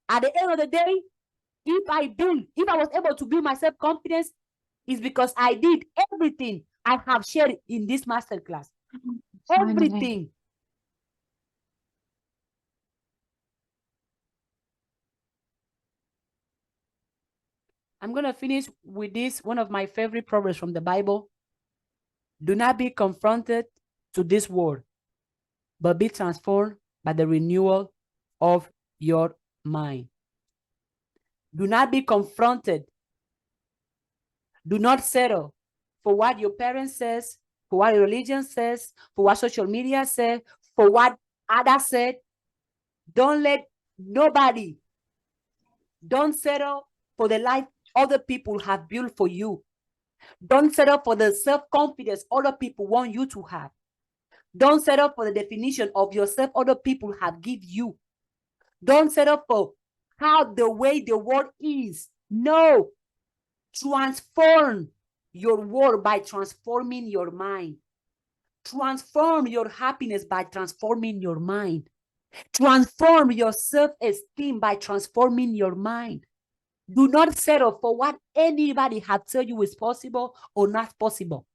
Speaker 1: At the end of the day, if I was able to build my self-confidence, it's because I did everything I have shared in this masterclass. Everything. I'm going to finish with this, one of my favorite proverbs from the Bible. Do not be confronted to this world, but be transformed by the renewal of your mind. Do not be confronted. Do not settle for what your parents says, for what your religion says, for what social media says, for what others said. Don't let nobody, don't settle for the life other people have built for you. Don't settle for the self-confidence other people want you to have. Don't settle for the definition of yourself other people have given you. Don't settle for how the way the world is. No. Transform your world by transforming your mind. Transform your happiness by transforming your mind. Transform your self-esteem by transforming your mind. Do not settle for what anybody has told you is possible or not possible.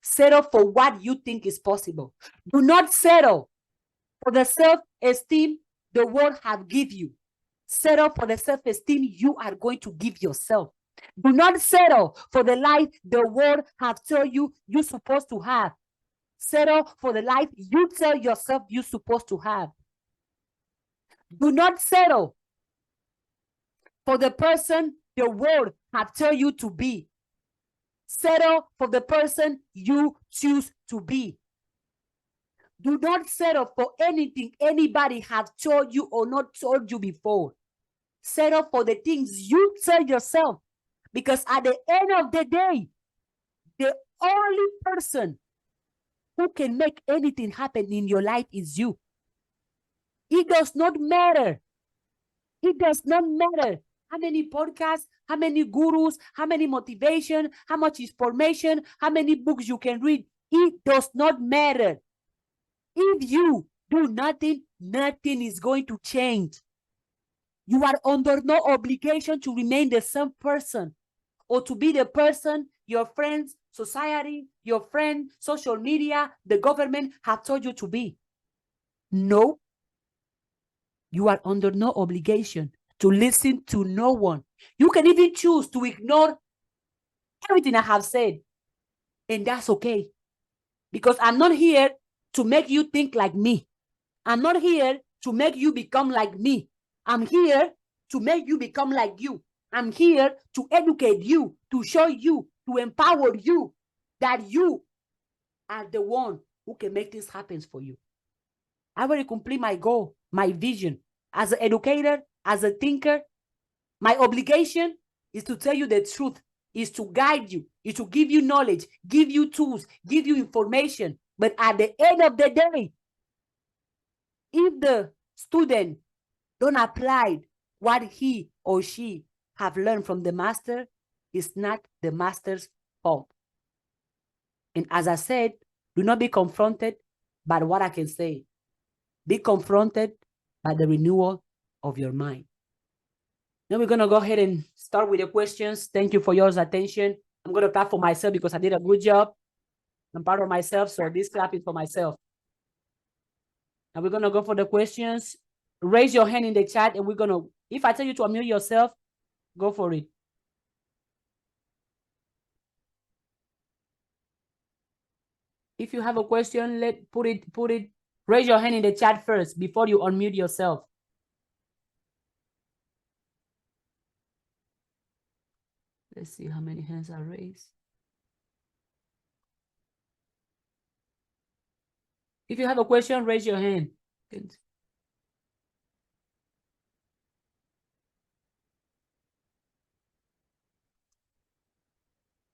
Speaker 1: Settle for what you think is possible. Do not settle for the self-esteem the world has given you. Settle for the self-esteem you are going to give yourself. Do not settle for the life the world has told you you're supposed to have. Settle for the life you tell yourself you're supposed to have. Do not settle for the person the world have told you to be. Settle for the person you choose to be. Do not settle for anything anybody have told you or not told you before. Settle for the things you tell yourself. Because at the end of the day, the only person who can make anything happen in your life is you. It does not matter. It does not matter how many podcasts, how many gurus, how many motivation, how much information, how many books you can read. It does not matter. If you do nothing, nothing is going to change. You are under no obligation to remain the same person or to be the person your friends, society, your friend, social media, the government have told you to be. No. You are under no obligation to listen to no one. You can even choose to ignore everything I have said. And that's okay. Because I'm not here to make you think like me. I'm not here to make you become like me. I'm here to make you become like you. I'm here to educate you, to show you, to empower you that you are the one who can make things happen for you. I want to complete my goal, my vision. As an educator, as a thinker, my obligation is to tell you the truth, is to guide you, is to give you knowledge, give you tools, give you information. But at the end of the day, if the student don't apply what he or she have learned from the master, it's not the master's fault. And as I said, do not be confronted by what I can say. Be confronted by the renewal of your mind. Now we're going to go ahead and start with the questions. Thank you for your attention. I'm going to clap for myself because I did a good job. I'm proud of myself, so this clap is for myself. And we're going to go for the questions. Raise your hand in the chat, and we're going to, if I tell you to unmute yourself, go for it. If you have a question, put it, raise your hand in the chat first before you unmute yourself. Let's see how many hands are raised. If you have a question, raise your hand.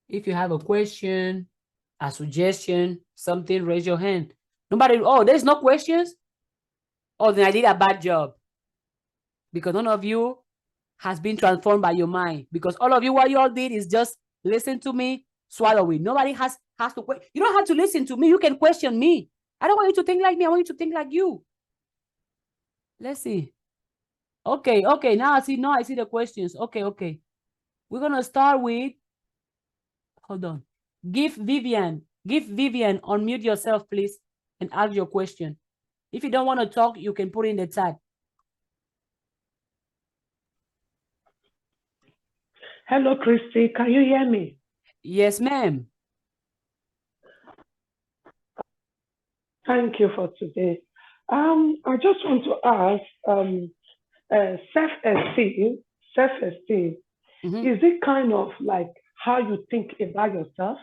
Speaker 1: If you have a question, a suggestion, something, raise your hand. Nobody, oh, there's no questions? Oh, then I did a bad job. Because none of you has been transformed by your mind. Because all of you, what you all did is just listen to me, swallow it. Nobody has to question. You don't have to listen to me. You can question me. I don't want you to think like me. I want you to think like you. Let's see. Okay. Now I see the questions. Okay. We're going to start with, hold on. Give Vivian, unmute yourself, please, and ask your question. If you don't want to talk, you can put it in the chat.
Speaker 3: Hello, Christy. Can you hear me?
Speaker 1: Yes, ma'am.
Speaker 3: Thank you for today. I just want to ask, self-esteem, is it kind of like how you think about yourself?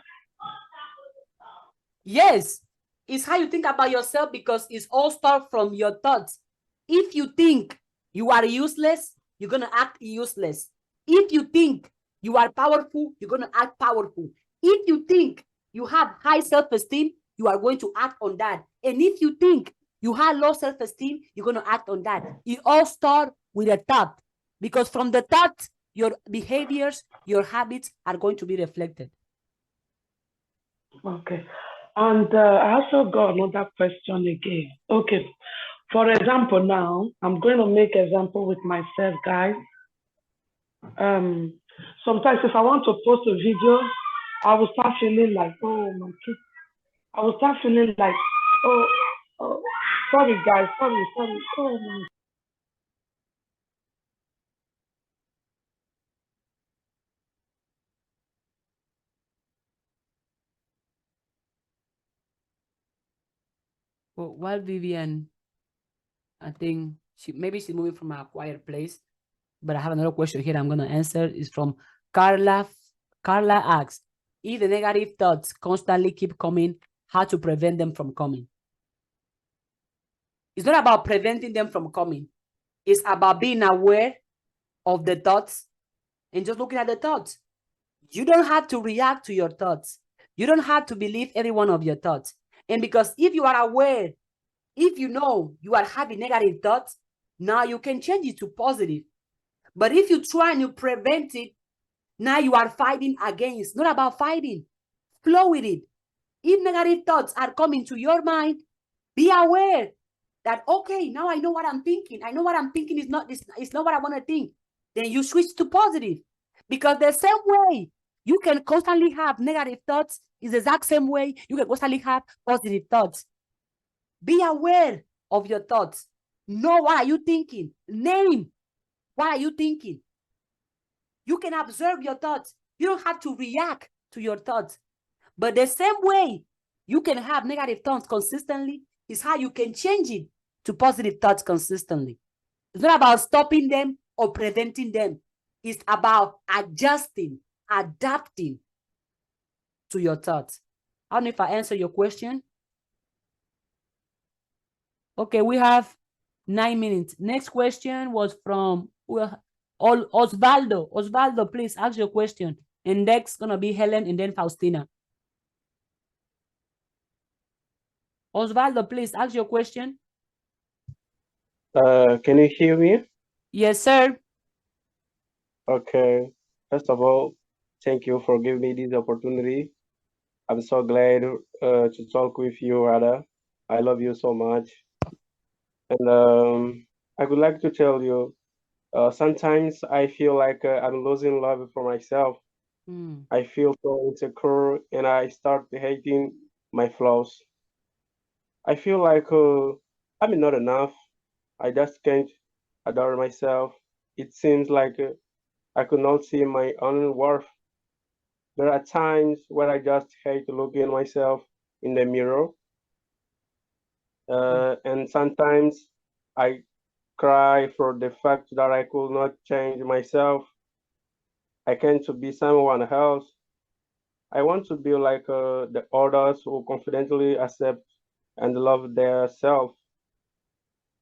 Speaker 1: Yes, it's how you think about yourself, because it's all start from your thoughts. If you think you are useless, you're going to act useless. If you think you are powerful, you're going to act powerful. If you think you have high self-esteem, you are going to act on that. And if you think you have low self-esteem, you're going to act on that. It all starts with a thought, because from the thought, your behaviors, your habits are going to be reflected.
Speaker 3: Okay. And I also got another question again. Okay. For example, now, I'm going to make example with myself, guys. Sometimes if I want to post a video, I will start feeling like, oh, my kid. I will start feeling like, oh, sorry, guys, sorry. Oh, my.
Speaker 1: Well, while Vivian, I think maybe she's moving from a quiet place, but I have another question here I'm going to answer. Is from Carla. Carla asks, if the negative thoughts constantly keep coming, how to prevent them from coming? It's not about preventing them from coming. It's about being aware of the thoughts and just looking at the thoughts. You don't have to react to your thoughts. You don't have to believe every one of your thoughts. And because if you are aware, if you know you are having negative thoughts, now you can change it to positive. But if you try and you prevent it, now you are fighting against. Not about fighting. Flow with it. If negative thoughts are coming to your mind, be aware that, okay, now I know what I'm thinking. I know what I'm thinking is not this. It's not what I want to think. Then you switch to positive. Because the same way you can constantly have negative thoughts is the exact same way you can constantly have positive thoughts. Be aware of your thoughts. Know what are you thinking. Name what are you thinking. You can observe your thoughts. You don't have to react to your thoughts. But the same way you can have negative thoughts consistently is how you can change it to positive thoughts consistently. It's not about stopping them or preventing them. It's about adjusting, adapting to your thoughts. I don't know if I answer your question. Okay, we have 9 minutes. Next question was from Osvaldo. Osvaldo, please ask your question. And next gonna be Helen and then Faustina. Osvaldo, please ask your question.
Speaker 4: Can you hear me?
Speaker 1: Yes, sir.
Speaker 4: Okay. First of all, thank you for giving me this opportunity. I'm so glad to talk with you, Ada. I love you so much. And I would like to tell you, sometimes I feel like I'm losing love for myself. I feel so insecure and I start hating my flaws. I feel like I'm not enough. I just can't adore myself. It seems like I could not see my own worth. There are times where I just hate looking at myself in the mirror. And sometimes I cry for the fact that I could not change myself. I can't to be someone else. I want to be like the others who confidently accept and love their self.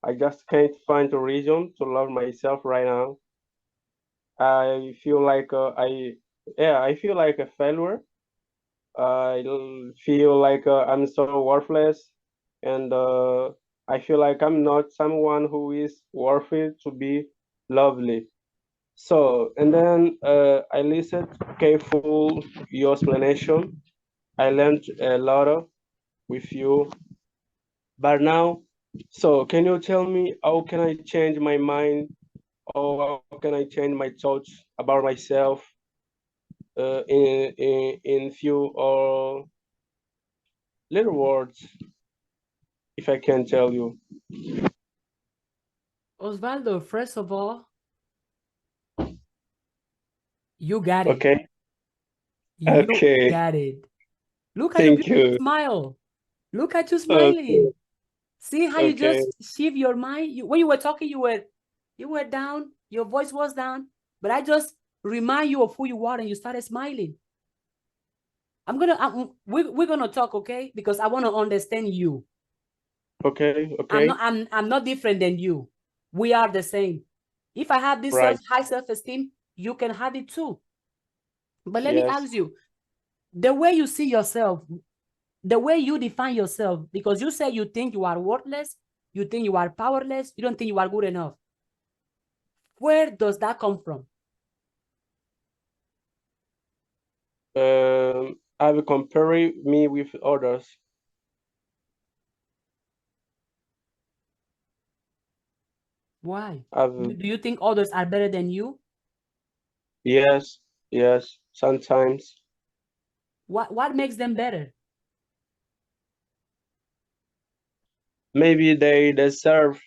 Speaker 4: I just can't find a reason to love myself right now. I feel like I feel like a failure. I feel like I'm so worthless, and I feel like I'm not someone who is worthy to be lovely. So, and then I listened careful your explanation. I learned a lot with you, but now, so can you tell me how can I change my mind or how can I change my thoughts about myself in few or little words, if I can tell you?
Speaker 1: Osvaldo, first of all, you got it.
Speaker 4: Okay.
Speaker 1: You
Speaker 4: Okay.
Speaker 1: got it. Look at your
Speaker 4: Thank
Speaker 1: beautiful
Speaker 4: you.
Speaker 1: smile. Look at you
Speaker 4: Okay.
Speaker 1: smiling. See how you
Speaker 4: Okay.
Speaker 1: just shift your mind? When you were talking, you were down, your voice was down, but I just remind you of who you are and you started smiling. We're gonna talk, okay? Because I want to understand you.
Speaker 4: Okay. Okay.
Speaker 1: I'm not different than you. We are the same. If I have this
Speaker 4: Right.
Speaker 1: high self-esteem, you can have it too. But let me
Speaker 4: Yes.
Speaker 1: ask you, the way you see yourself, the way you define yourself, because you say you think you are worthless, you think you are powerless, you don't think you are good enough. Where does that come from?
Speaker 4: I will compare me with others.
Speaker 1: Why?
Speaker 4: I've,
Speaker 1: Do you think others are better than you?
Speaker 4: yes. Yes. Sometimes.
Speaker 1: What makes them better?
Speaker 4: Maybe they deserve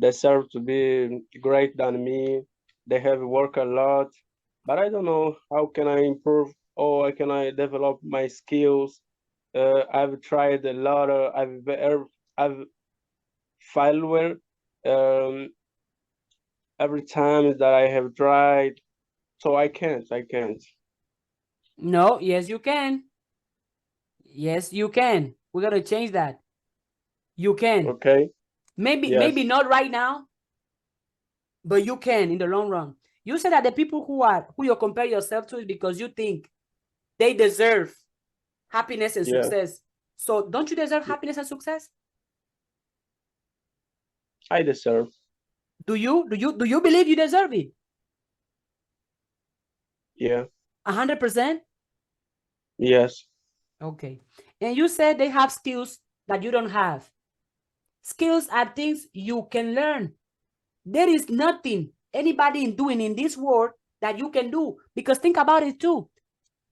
Speaker 4: to be greater than me. They have worked a lot, but I don't know how can I improve or how can I develop my skills. I've tried a lot. I've failed every time that I have tried. So I can't. I can't.
Speaker 1: No, yes, you can. Yes, you can. We're gonna change that. You can.
Speaker 4: Okay.
Speaker 1: Maybe
Speaker 4: Yes.
Speaker 1: not right now, but you can in the long run. You said that the people who you compare yourself to is because you think they deserve happiness and
Speaker 4: Yeah.
Speaker 1: success. So don't you deserve happiness and success?
Speaker 4: I deserve.
Speaker 1: Do you believe you deserve it?
Speaker 4: Yeah.
Speaker 1: 100%?
Speaker 4: Yes.
Speaker 1: Okay. And you said they have skills that you don't have. Skills are things you can learn. There is nothing anybody doing in this world that you can do, because think about it too.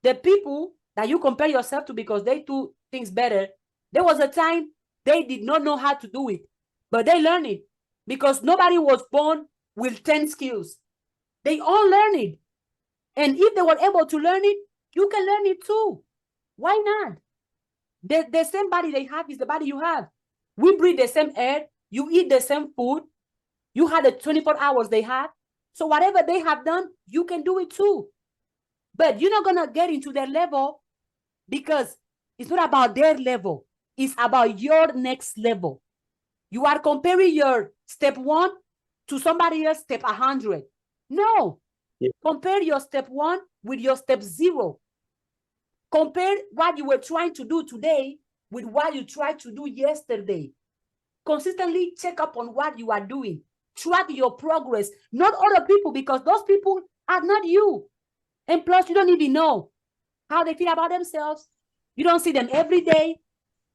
Speaker 1: The people that you compare yourself to because they do things better, there was a time they did not know how to do it, but they learned it, because nobody was born with 10 skills. They all learn it. And if they were able to learn it, you can learn it too. Why not? The same body they have is the body you have. We breathe the same air. You eat the same food. You had the 24 hours they have. So whatever they have done, you can do it too. But you're not going to get into their level, because it's not about their level. It's about your next level. You are comparing your step 1 to somebody else step 100. No.
Speaker 4: Yeah.
Speaker 1: Compare your step 1 with your step 0. Compare what you were trying to do today with what you tried to do yesterday. Consistently check up on what you are doing. Track your progress, not other people, because those people are not you. And plus, you don't even know how they feel about themselves. You don't see them every day.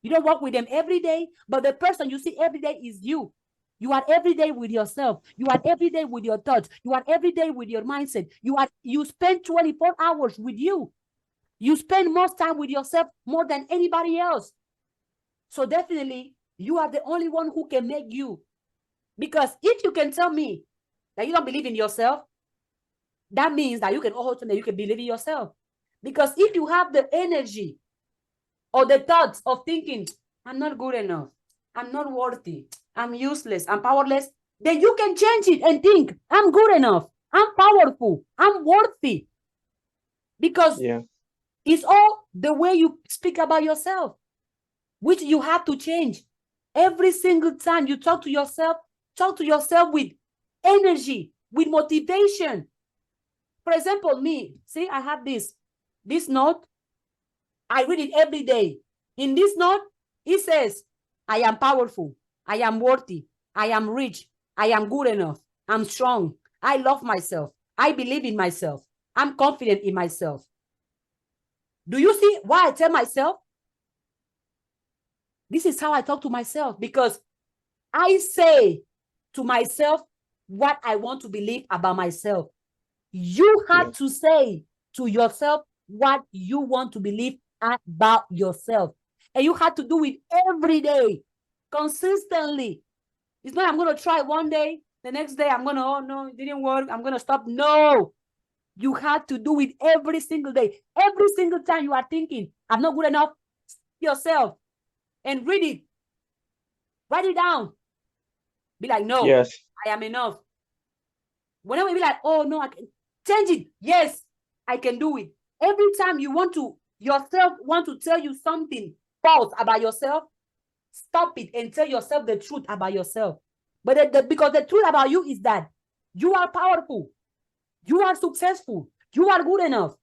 Speaker 1: You don't work with them every day, but the person you see every day is you. You are every day with yourself. You are every day with your thoughts. You are every day with your mindset. You spend 24 hours with you. You spend most time with yourself more than anybody else. So definitely, you are the only one who can make you. Because if you can tell me that you don't believe in yourself, that means that you can also tell me you can believe in yourself. Because if you have the energy or the thoughts of thinking, I'm not good enough, I'm not worthy, I'm useless, I'm powerless, then you can change it and think, I'm good enough, I'm powerful, I'm worthy. Because it's all the way you speak about yourself, which you have to change. Every single time you talk to yourself with energy, with motivation. For example, me, see, I have this note. I read it every day. In this note, it says, I am powerful, I am worthy, I am rich, I am good enough, I'm strong, I love myself, I believe in myself, I'm confident in myself. Do you see why I tell myself? This is how I talk to myself, because I say to myself what I want to believe about myself. You have to say to yourself what you want to believe about yourself. And you have to do it every day, consistently. It's not I'm going to try one day, the next day I'm going to, oh no, it didn't work, I'm going to stop. No, you have to do it every single day. Every single time you are thinking, I'm not good enough, yourself and read it. Write it down. Be like, no, I am enough. Whenever you be like, oh no, I can change it. Yes, I can do it. Every time you want to, yourself want to tell you something false about yourself, stop it and tell yourself the truth about yourself. But because the truth about you is that you are powerful, you are successful, you are good enough,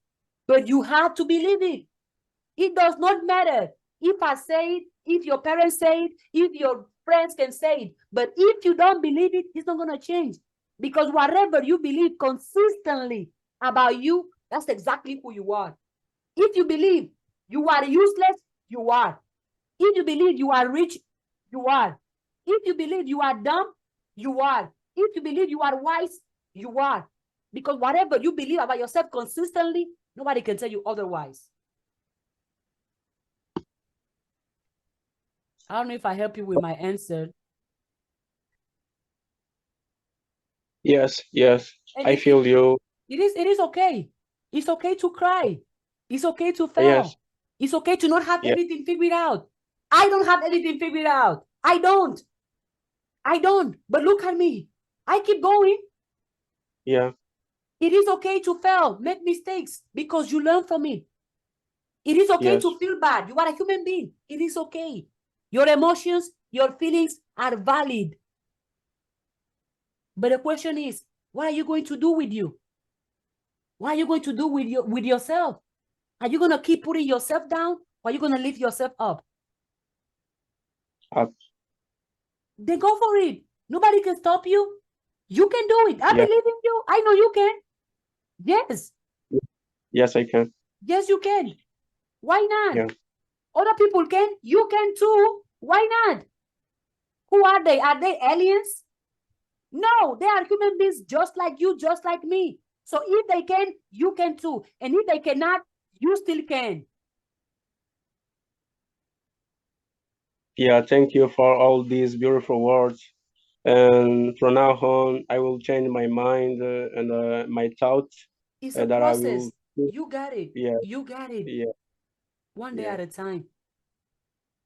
Speaker 1: but you have to believe it. It does not matter if I say it, if your parents say it, if your friends can say it, but if you don't believe it, it's not going to change. Because whatever you believe consistently about you, that's exactly who you are. If you believe you are useless, you are. If you believe you are rich, you are. If you believe you are dumb, you are. If you believe you are wise, you are. Because whatever you believe about yourself consistently, nobody can tell you otherwise. I don't know if I help you with my answer.
Speaker 4: Yes, I feel you.
Speaker 1: It is okay. It's okay to cry. It's okay to fail. It's okay to not have everything figured out. I don't have anything figured out. I don't. But look at me. I keep going.
Speaker 4: Yeah.
Speaker 1: It is okay to fail, make mistakes, because you learn from it. It is okay to feel bad. You are a human being. It is okay. Your emotions, your feelings are valid. But the question is, what are you going to do with you? What are you going to do with yourself? Are you going to keep putting yourself down, or are you going to lift yourself up?
Speaker 4: Up.
Speaker 1: Then go for it. Nobody can stop you. You can do it. I believe in you. I know you can. Yes.
Speaker 4: Yes, I can.
Speaker 1: Yes, you can. Why not?
Speaker 4: Yeah.
Speaker 1: Other people can. You can too. Why not? Who are they? Are they aliens? No, they are human beings just like you, just like me. So if they can, you can too. And if they cannot, you still can.
Speaker 4: Yeah, thank you for all these beautiful words. And from now on, I will change my mind and my thoughts.
Speaker 1: It's a process. You got it.
Speaker 4: Yeah.
Speaker 1: You got it.
Speaker 4: Yeah.
Speaker 1: One day at a time.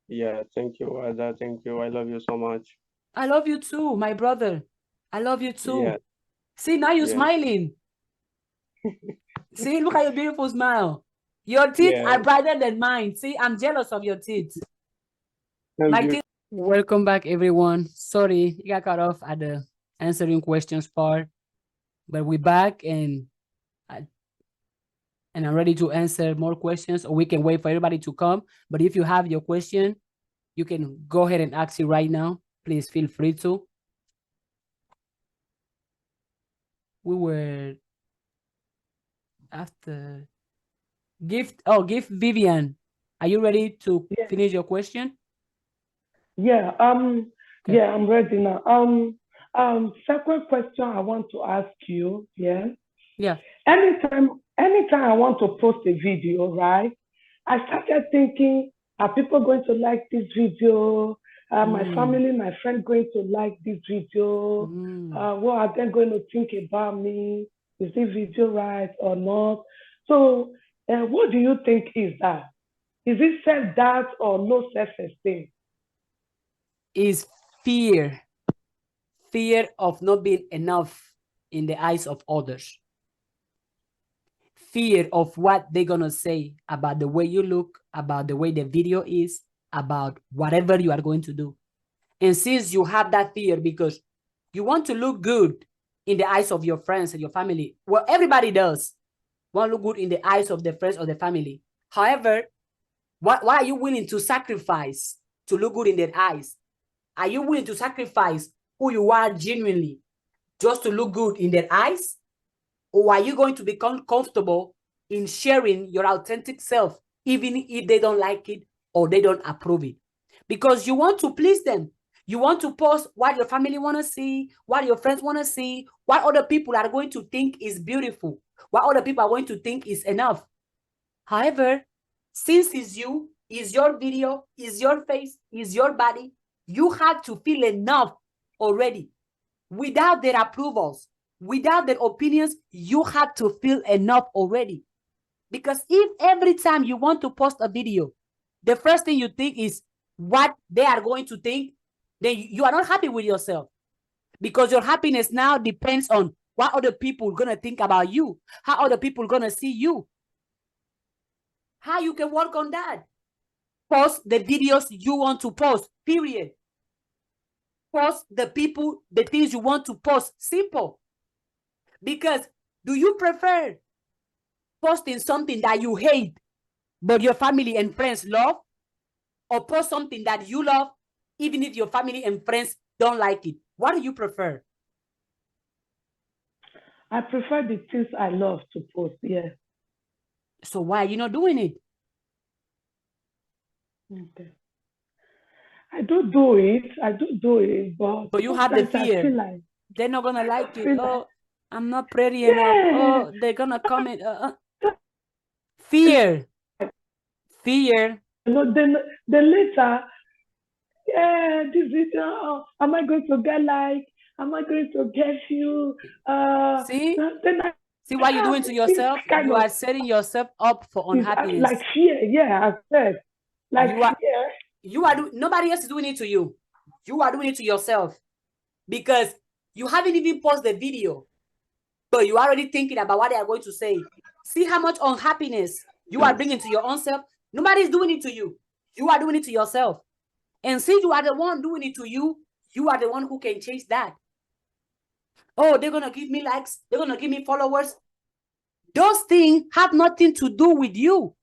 Speaker 4: Yeah, thank you, Ada. Thank you. I love you so much.
Speaker 1: I love you too, my brother. I love you too.
Speaker 4: Yeah.
Speaker 1: See, now you're smiling. See, look at your beautiful smile. Your teeth are brighter than mine. See, I'm jealous of your teeth. My teeth Welcome back, everyone. Sorry, you got cut off at the answering questions part, but we're back and I'm ready to answer more questions, or we can wait for everybody to come. But if you have your question, you can go ahead and ask it right now. Please feel free to. We were after gift. Oh, gift Vivian. Are you ready to finish your question?
Speaker 3: Yeah.
Speaker 1: Okay.
Speaker 3: Yeah, I'm ready now. Second question I want to ask you. Yeah.
Speaker 1: Yeah.
Speaker 3: Anytime I want to post a video, right? I started thinking, are people going to like this video? My family, my friend going to like this video? What are they going to think about me? Is this video right or not? So, what do you think is that? Is it self-doubt or low self-esteem?
Speaker 1: Is fear of not being enough in the eyes of others. Fear of what they're gonna say about the way you look, about the way the video is, about whatever you are going to do. And since you have that fear because you want to look good in the eyes of your friends and your family, well, everybody does want to look good in the eyes of the friends or the family. However, what are you willing to sacrifice to look good in their eyes? Are you willing to sacrifice who you are genuinely just to look good in their eyes? Or are you going to become comfortable in sharing your authentic self, even if they don't like it or they don't approve it? Because you want to please them. You want to post what your family want to see, what your friends want to see, what other people are going to think is beautiful, what other people are going to think is enough. However, since it's you, it's your video, it's your face, it's your body, you have to feel enough already. Without their approvals, without their opinions, you have to feel enough already. Because if every time you want to post a video, the first thing you think is what they are going to think, then you are not happy with yourself. Because your happiness now depends on what other people are going to think about you, how other people are going to see you. How you can work on that? Post the videos you want to post, period. Post the things you want to post, simple. Because do you prefer posting something that you hate, but your family and friends love? Or post something that you love, even if your family and friends don't like it? What do you prefer?
Speaker 3: I prefer the things I love to post, yeah.
Speaker 1: So why are you not doing it?
Speaker 3: Okay. I do it, but
Speaker 1: you have the fear.
Speaker 3: I feel like
Speaker 1: they're not gonna like it. Oh, I'm not pretty enough. Oh, they're gonna comment. Fear.
Speaker 3: You know, then later, this video, am I going to get like? Am I going to get you?
Speaker 1: See?
Speaker 3: Then
Speaker 1: See what you're doing to yourself? You are setting yourself up for unhappiness.
Speaker 3: Like fear, yeah, I said. Like
Speaker 1: nobody else is doing it to you. You are doing it to yourself. Because you haven't even posted the video, but you are already thinking about what they are going to say. See how much unhappiness you are bringing to your own self? Nobody is doing it to you. You are doing it to yourself. And since you are the one doing it to you, you are the one who can change that. Oh, they're going to give me likes. They're going to give me followers. Those things have nothing to do with you.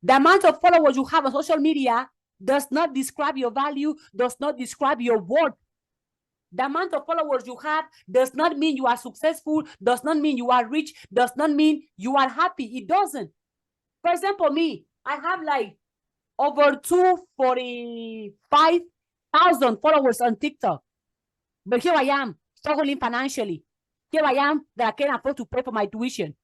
Speaker 1: The amount of followers you have on social media does not describe your value, does not describe your worth. The amount of followers you have does not mean you are successful, does not mean you are rich, does not mean you are happy. It doesn't. For example, me, I have like over 245,000 followers on TikTok. But here I am, struggling financially. Here I am that I can't afford to pay for my tuition.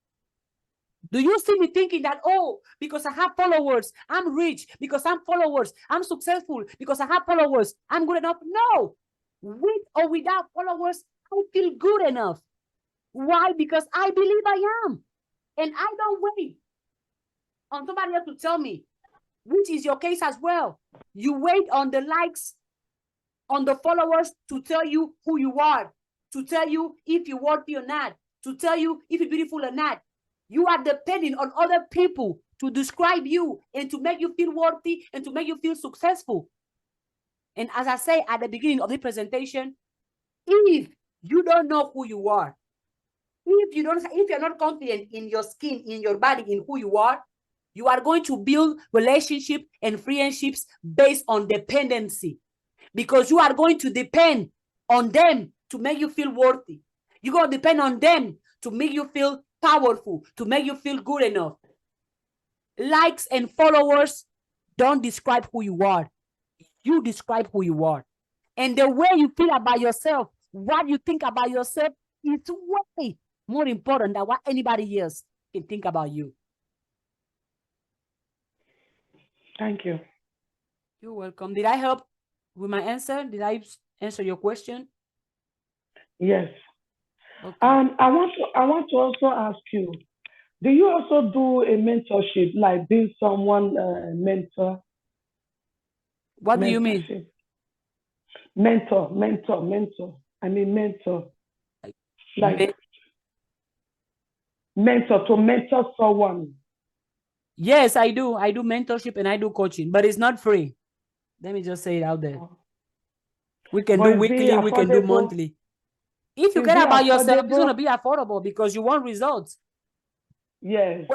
Speaker 1: Do you see me thinking that, oh, because I have followers, I'm rich, because I'm followers, I'm successful, because I have followers, I'm good enough? No. With or without followers, I feel good enough. Why? Because I believe I am. And I don't wait on somebody else to tell me, which is your case as well. You wait on the likes, on the followers to tell you who you are, to tell you if you're worthy or not, to tell you if you're beautiful or not. You are depending on other people to describe you and to make you feel worthy and to make you feel successful. And as I say at the beginning of the presentation, if you don't know who you are, if you're not confident in your skin, in your body, in who you are going to build relationship and friendships based on dependency, because you are going to depend on them to make you feel worthy. You're going to depend on them to make you feel powerful, to make you feel good enough. Likes and followers don't describe who you are. You describe who you are. And the way you feel about yourself, what you think about yourself, is way more important than what anybody else can think about you.
Speaker 3: Thank you.
Speaker 1: You're welcome. Did I help with my answer? Did I answer your question?
Speaker 3: Yes.
Speaker 1: Okay.
Speaker 3: I want to also ask you, do you also do a mentorship, like being someone mentor?
Speaker 1: What do you mean?
Speaker 3: Mentor. I mean mentor. Like mentor, to mentor someone.
Speaker 1: Yes, I do. I do mentorship and I do coaching, but it's not free. Let me just say it out there. We can do weekly, we can do monthly. If you care about yourself, it's going to be affordable because you want results.
Speaker 3: Yes,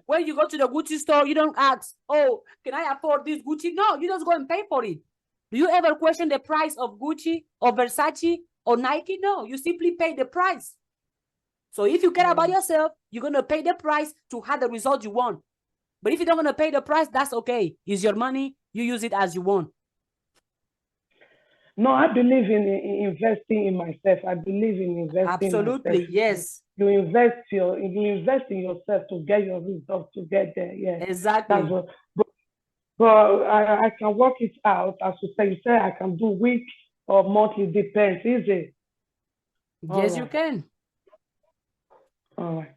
Speaker 1: when you go to the Gucci store, you don't ask, oh, can I afford this Gucci? No, you just go and pay for it. Do you ever question the price of Gucci or Versace or Nike? No, you simply pay the price. So if you care about yourself, you're going to pay the price to have the result you want. But if you don't want to pay the price, that's okay. It's your money. You use it as you want.
Speaker 3: No, I believe in investing in myself. I believe in investing
Speaker 1: Absolutely,
Speaker 3: in myself.
Speaker 1: yes.
Speaker 3: You invest in yourself to get your results, to get there. Yeah,
Speaker 1: exactly.
Speaker 3: That's what, but I can work it out. As you say I can do week or monthly, depends. Is it?
Speaker 1: Yes, you can.
Speaker 3: All right.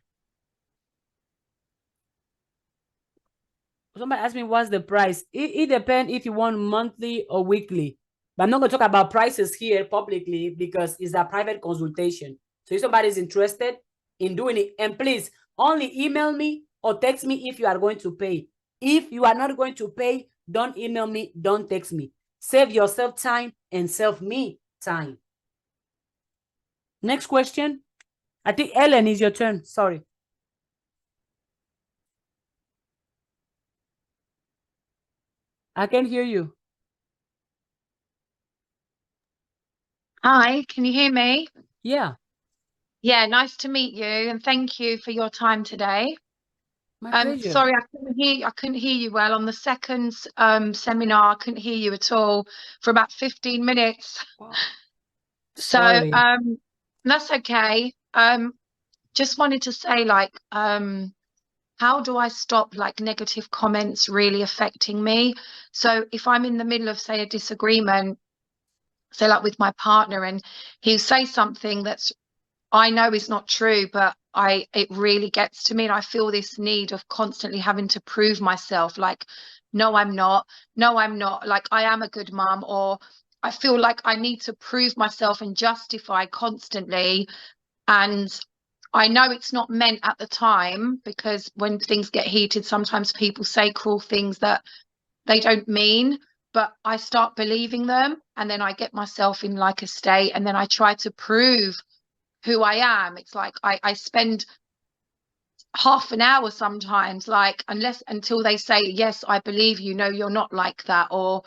Speaker 1: Somebody asked me what's the price. It depends if you want monthly or weekly. But I'm not going to talk about prices here publicly because it's a private consultation. So if somebody's interested in doing it, and please only email me or text me if you are going to pay. If you are not going to pay, don't email me, don't text me. Save yourself time and save me time. Next question. I think Ellen is your turn. Sorry. I can't hear you.
Speaker 5: Hi, can you hear me?
Speaker 1: Yeah.
Speaker 5: Yeah, nice to meet you, and thank you for your time today.
Speaker 1: My pleasure.
Speaker 5: Sorry, I couldn't hear you well on the second seminar. I couldn't hear you at all for about 15 minutes.
Speaker 1: Wow.
Speaker 5: So
Speaker 1: Sorry.
Speaker 5: that's okay. Just wanted to say, like, how do I stop like negative comments really affecting me? So if I'm in the middle of, say, a disagreement, say like with my partner, and he'll say something that's I know is not true, but it really gets to me, and I feel this need of constantly having to prove myself, like, no, I'm not, like, I am a good mom, or I feel like I need to prove myself and justify constantly. And I know it's not meant at the time, because when things get heated, sometimes people say cruel things that they don't mean, but I start believing them, and then I get myself in like a state, and then I try to prove who I am. It's like I spend half an hour sometimes, like, until they say, yes, I believe you, no, you're not like that. Or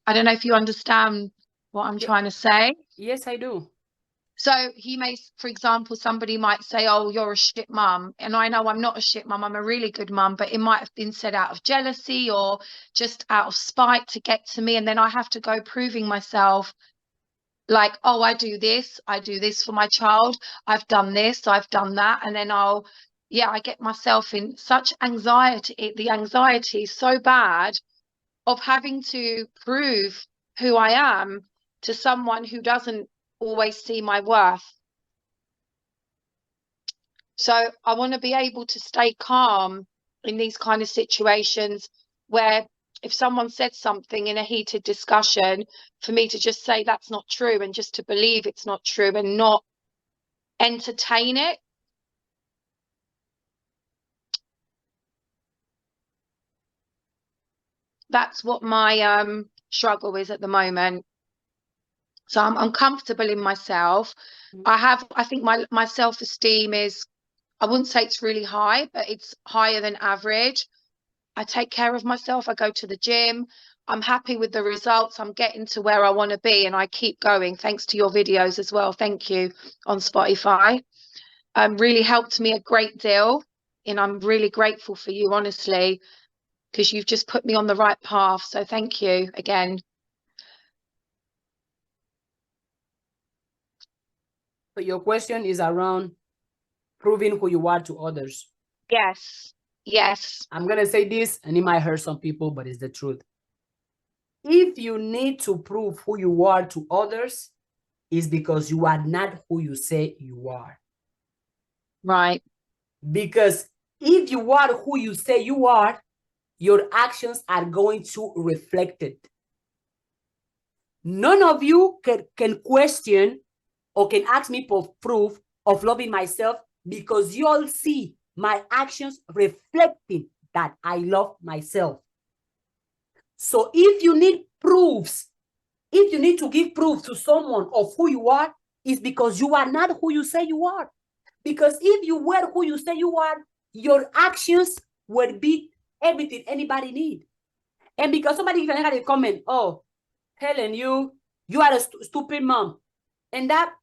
Speaker 5: I don't know if you understand what I'm trying to say.
Speaker 1: Yes, I do.
Speaker 5: So he may, for example, somebody might say, oh, you're a shit mum. And I know I'm not a shit mum. I'm a really good mum, but it might have been said out of jealousy or just out of spite to get to me. And then I have to go proving myself, like, oh, I do this for my child, I've done this, I've done that. And then I get myself in such anxiety. The anxiety is so bad of having to prove who I am to someone who doesn't always see my worth. So I want to be able to stay calm in these kind of situations, where if someone said something in a heated discussion, for me to just say that's not true, and just to believe it's not true and not entertain it. That's what my struggle is at the moment. So I'm comfortable in myself. I think my self-esteem is, I wouldn't say it's really high, but it's higher than average. I take care of myself. I go to the gym. I'm happy with the results. I'm getting to where I want to be, and I keep going thanks to your videos as well. Thank you on Spotify. Really helped me a great deal, and I'm really grateful for you, honestly, because you've just put me on the right path. So thank you again.
Speaker 1: So your question is around proving who you are to others.
Speaker 5: Yes. Yes.
Speaker 1: I'm going to say this, and it might hurt some people, but it's the truth. If you need to prove who you are to others, it's because you are not who you say you are.
Speaker 5: Right.
Speaker 1: Because if you are who you say you are, your actions are going to reflect it. None of you can question or can ask me for proof of loving myself, because you all see my actions reflecting that I love myself. So if you need proofs, if you need to give proof to someone of who you are, it's because you are not who you say you are. Because if you were who you say you are, your actions would be everything anybody need. And because somebody can have a comment, oh, Helen, you are a stupid mom, and that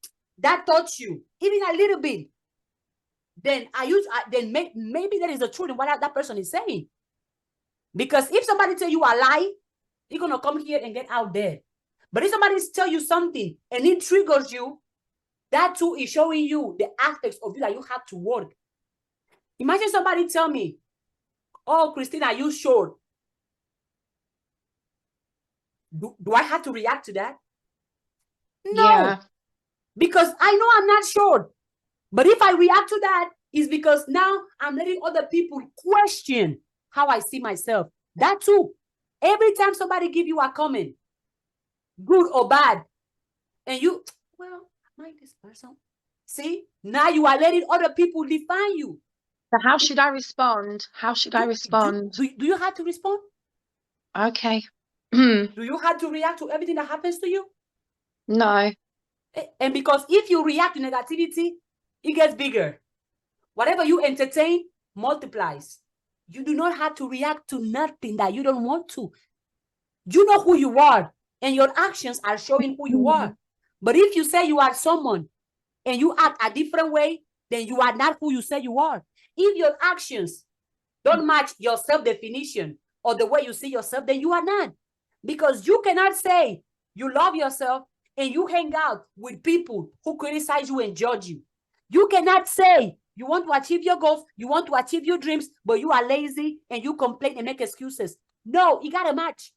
Speaker 1: touched you even a little bit, then maybe that is the truth in what that person is saying. Because if somebody tell you a lie, you're gonna come here and get out there. But if somebody tell you something and it triggers you, that too is showing you the aspects of you that you have to work. Imagine somebody tell me, oh, Christina, you short. Do I have to react to that? No. Yeah. Because I know I'm not short. But if I react to that, it's because now I'm letting other people question how I see myself. That too. Every time somebody give you a comment, good or bad, and you, well, am I this person? See, now you are letting other people define you.
Speaker 5: So how should I respond? How should I respond?
Speaker 1: Do you have to respond?
Speaker 5: Okay.
Speaker 1: Do you have to react to everything that happens to you?
Speaker 5: No.
Speaker 1: And because if you react to negativity, it gets bigger. Whatever you entertain multiplies. You do not have to react to nothing that you don't want to. You know who you are, and your actions are showing who you are. But if you say you are someone and you act a different way, then you are not who you say you are. If your actions don't match your self-definition or the way you see yourself, then you are not. Because you cannot say you love yourself and you hang out with people who criticize you and judge you. You cannot say you want to achieve your goals, you want to achieve your dreams, but you are lazy and you complain and make excuses. No, you got to match.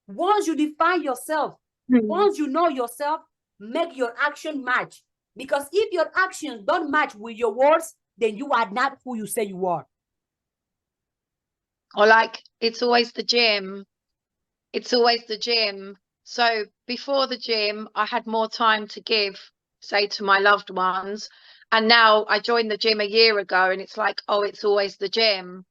Speaker 1: Once you define yourself, once you know yourself, make your action match. Because if your actions don't match with your words, then you are not who you say you are.
Speaker 5: Or like, it's always the gym. It's always the gym. So before the gym, I had more time to give, say, to my loved ones. And now I joined the gym a year ago and it's like, oh, it's always the gym.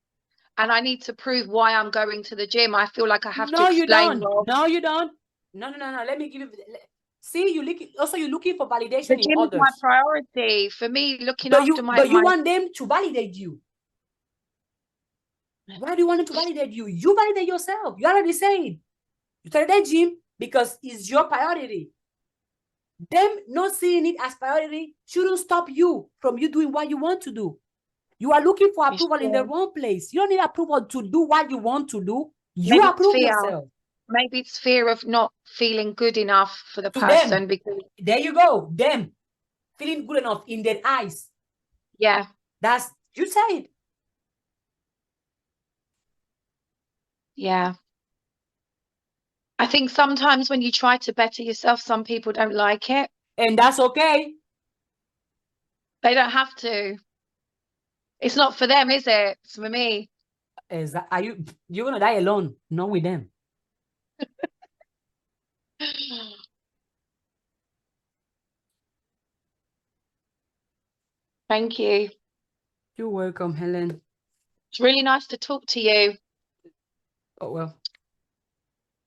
Speaker 5: And I need to prove why I'm going to the gym. I feel like I have to explain.
Speaker 1: No, you don't. No. Let me give you. See, you're looking for validation
Speaker 5: The
Speaker 1: in
Speaker 5: gym
Speaker 1: others.
Speaker 5: is my priority. For me, looking
Speaker 1: But
Speaker 5: after
Speaker 1: you want them to validate you. Why do you want them to validate you? You validate yourself. You already said you started that gym because it's your priority. Them not seeing it as priority shouldn't stop you from you doing what you want to do. You are looking for approval in the wrong place. You don't need approval to do what you want to do. You approve yourself.
Speaker 5: Maybe it's fear of not feeling good enough for the
Speaker 1: to
Speaker 5: person.
Speaker 1: Them.
Speaker 5: Because
Speaker 1: there you go. Them feeling good enough in their eyes.
Speaker 5: Yeah.
Speaker 1: That's, you said.
Speaker 5: Yeah. I think sometimes when you try to better yourself, some people don't like it.
Speaker 1: And that's okay.
Speaker 5: They don't have to. It's not for them, is it? It's for me.
Speaker 1: You're gonna die alone, not with them.
Speaker 5: Thank you.
Speaker 1: You're welcome, Helen.
Speaker 5: It's really nice to talk to you.
Speaker 1: Oh, well.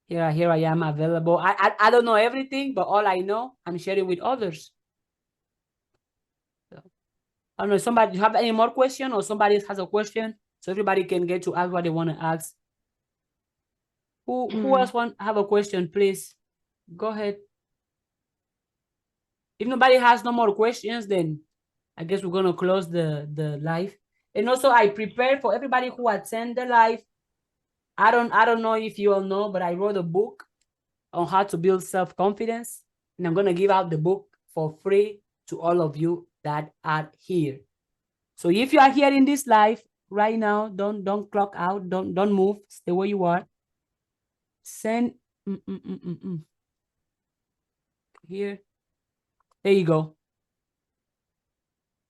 Speaker 1: Here I am available. I don't know everything, but all I know, I'm sharing with others. So, I don't know, somebody, do you have any more question, or somebody has a question so everybody can get to ask what they want to ask? Who else have a question, please? Go ahead. If nobody has no more questions, then I guess we're gonna close the live. And also, I prepared for everybody who attend the live. I don't know if you all know, but I wrote a book on how to build self-confidence, and I'm gonna give out the book for free to all of you that are here. So if you are here in this live right now, don't clock out, don't move, stay where you are. Send here. There you go.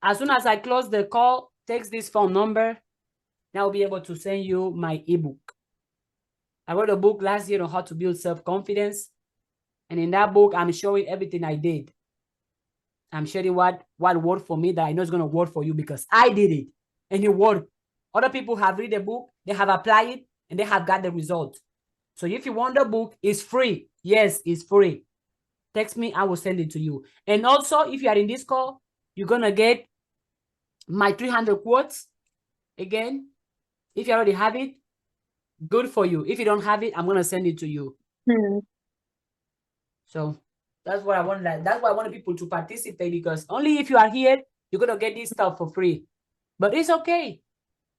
Speaker 1: As soon as I close the call, text this phone number, and I'll be able to send you my ebook. I wrote a book last year on how to build self-confidence. And in that book, I'm showing everything I did. I'm sharing what worked for me that I know is going to work for you, because I did it and it worked. Other people have read the book, they have applied it, and they have got the result. So if you want the book, it's free. Yes, it's free. Text me, I will send it to you. And also, if you are in this call, you're going to get my 300 quotes. Again, if you already have it, good for you. If you don't have it, I'm going to send it to you. So that's what I want. That's why I wanted people to participate, because only if you are here, you're going to get this stuff for free. But it's okay.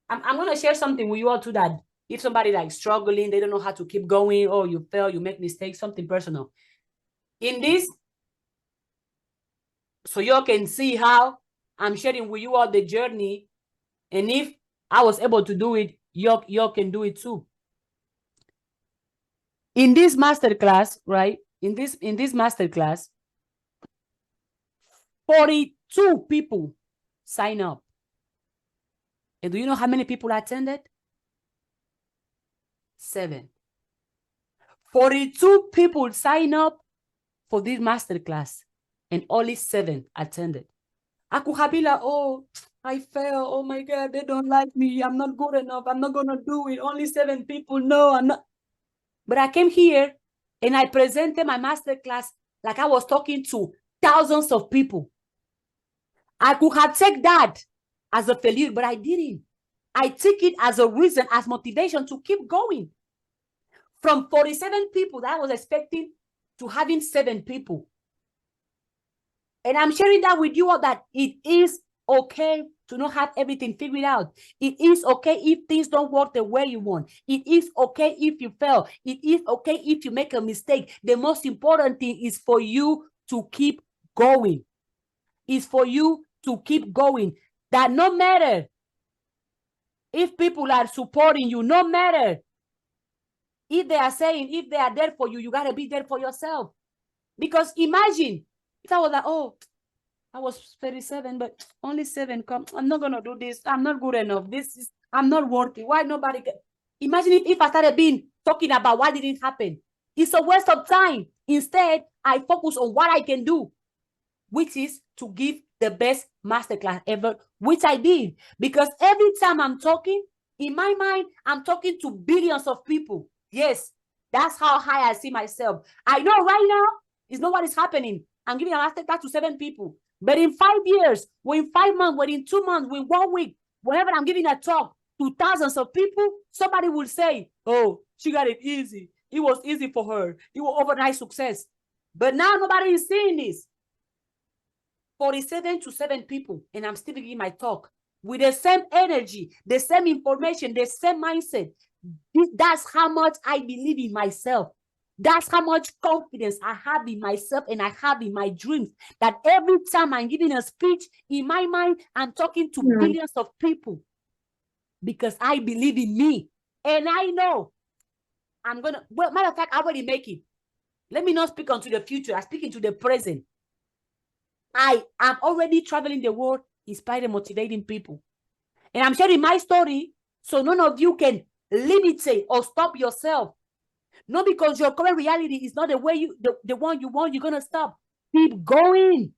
Speaker 1: I'm going to share something with you all too, that if somebody like struggling, they don't know how to keep going, or you fail, you make mistakes, something personal. In this, so you all can see how I'm sharing with you all the journey. And if I was able to do it, you all can do it too. In this masterclass, right? In this masterclass, 42 people sign up. And do you know how many people attended? 7. 42 people sign up for this masterclass, and only 7 attended. I could have been like, oh, I failed. Oh my God, they don't like me. I'm not good enough. I'm not going to do it. Only 7 people. No, I'm not. But I came here and I presented my masterclass like I was talking to thousands of people. I could have taken that as a failure, but I didn't. I took it as a reason, as motivation to keep going. From 47 people that I was expecting to having 7 people. And I'm sharing that with you all, that it is okay to not have everything figured out. It is okay if things don't work the way you want. It is okay if you fail. It is okay if you make a mistake. The most important thing is for you to keep going. It's for you to keep going. That no matter if people are supporting you, no matter if they are saying, if they are there for you, you got to be there for yourself. Because imagine if I was like, oh, I was 37, but only 7 come. I'm not going to do this. I'm not good enough. I'm not worthy. Why nobody can? Imagine if I started talking about what didn't happen. It's a waste of time. Instead, I focus on what I can do, which is to give the best masterclass ever, which I did. Because every time I'm talking, in my mind, I'm talking to billions of people. Yes, that's how high I see myself. I know right now, it's not what is happening. I'm giving a masterclass to 7 people. But in 5 years, or in 5 months, or in 2 months, or in 1 week, whenever I'm giving a talk to thousands of people, somebody will say, oh, she got it easy. It was easy for her. It was overnight success. But now nobody is seeing this. 47 to 7 people, and I'm still giving my talk with the same energy, the same information, the same mindset. That's how much I believe in myself. That's how much confidence I have in myself and I have in my dreams. That every time I'm giving a speech, in my mind, I'm talking to billions of people because I believe in me. And I know I'm going to, well, matter of fact, I already make it. Let me not speak onto the future. I speak into the present. I am already traveling the world, inspiring, motivating people. And I'm sharing my story so none of you can limit or stop yourself. Not because your current reality is not the way the one you want, you're going to stop. Keep going.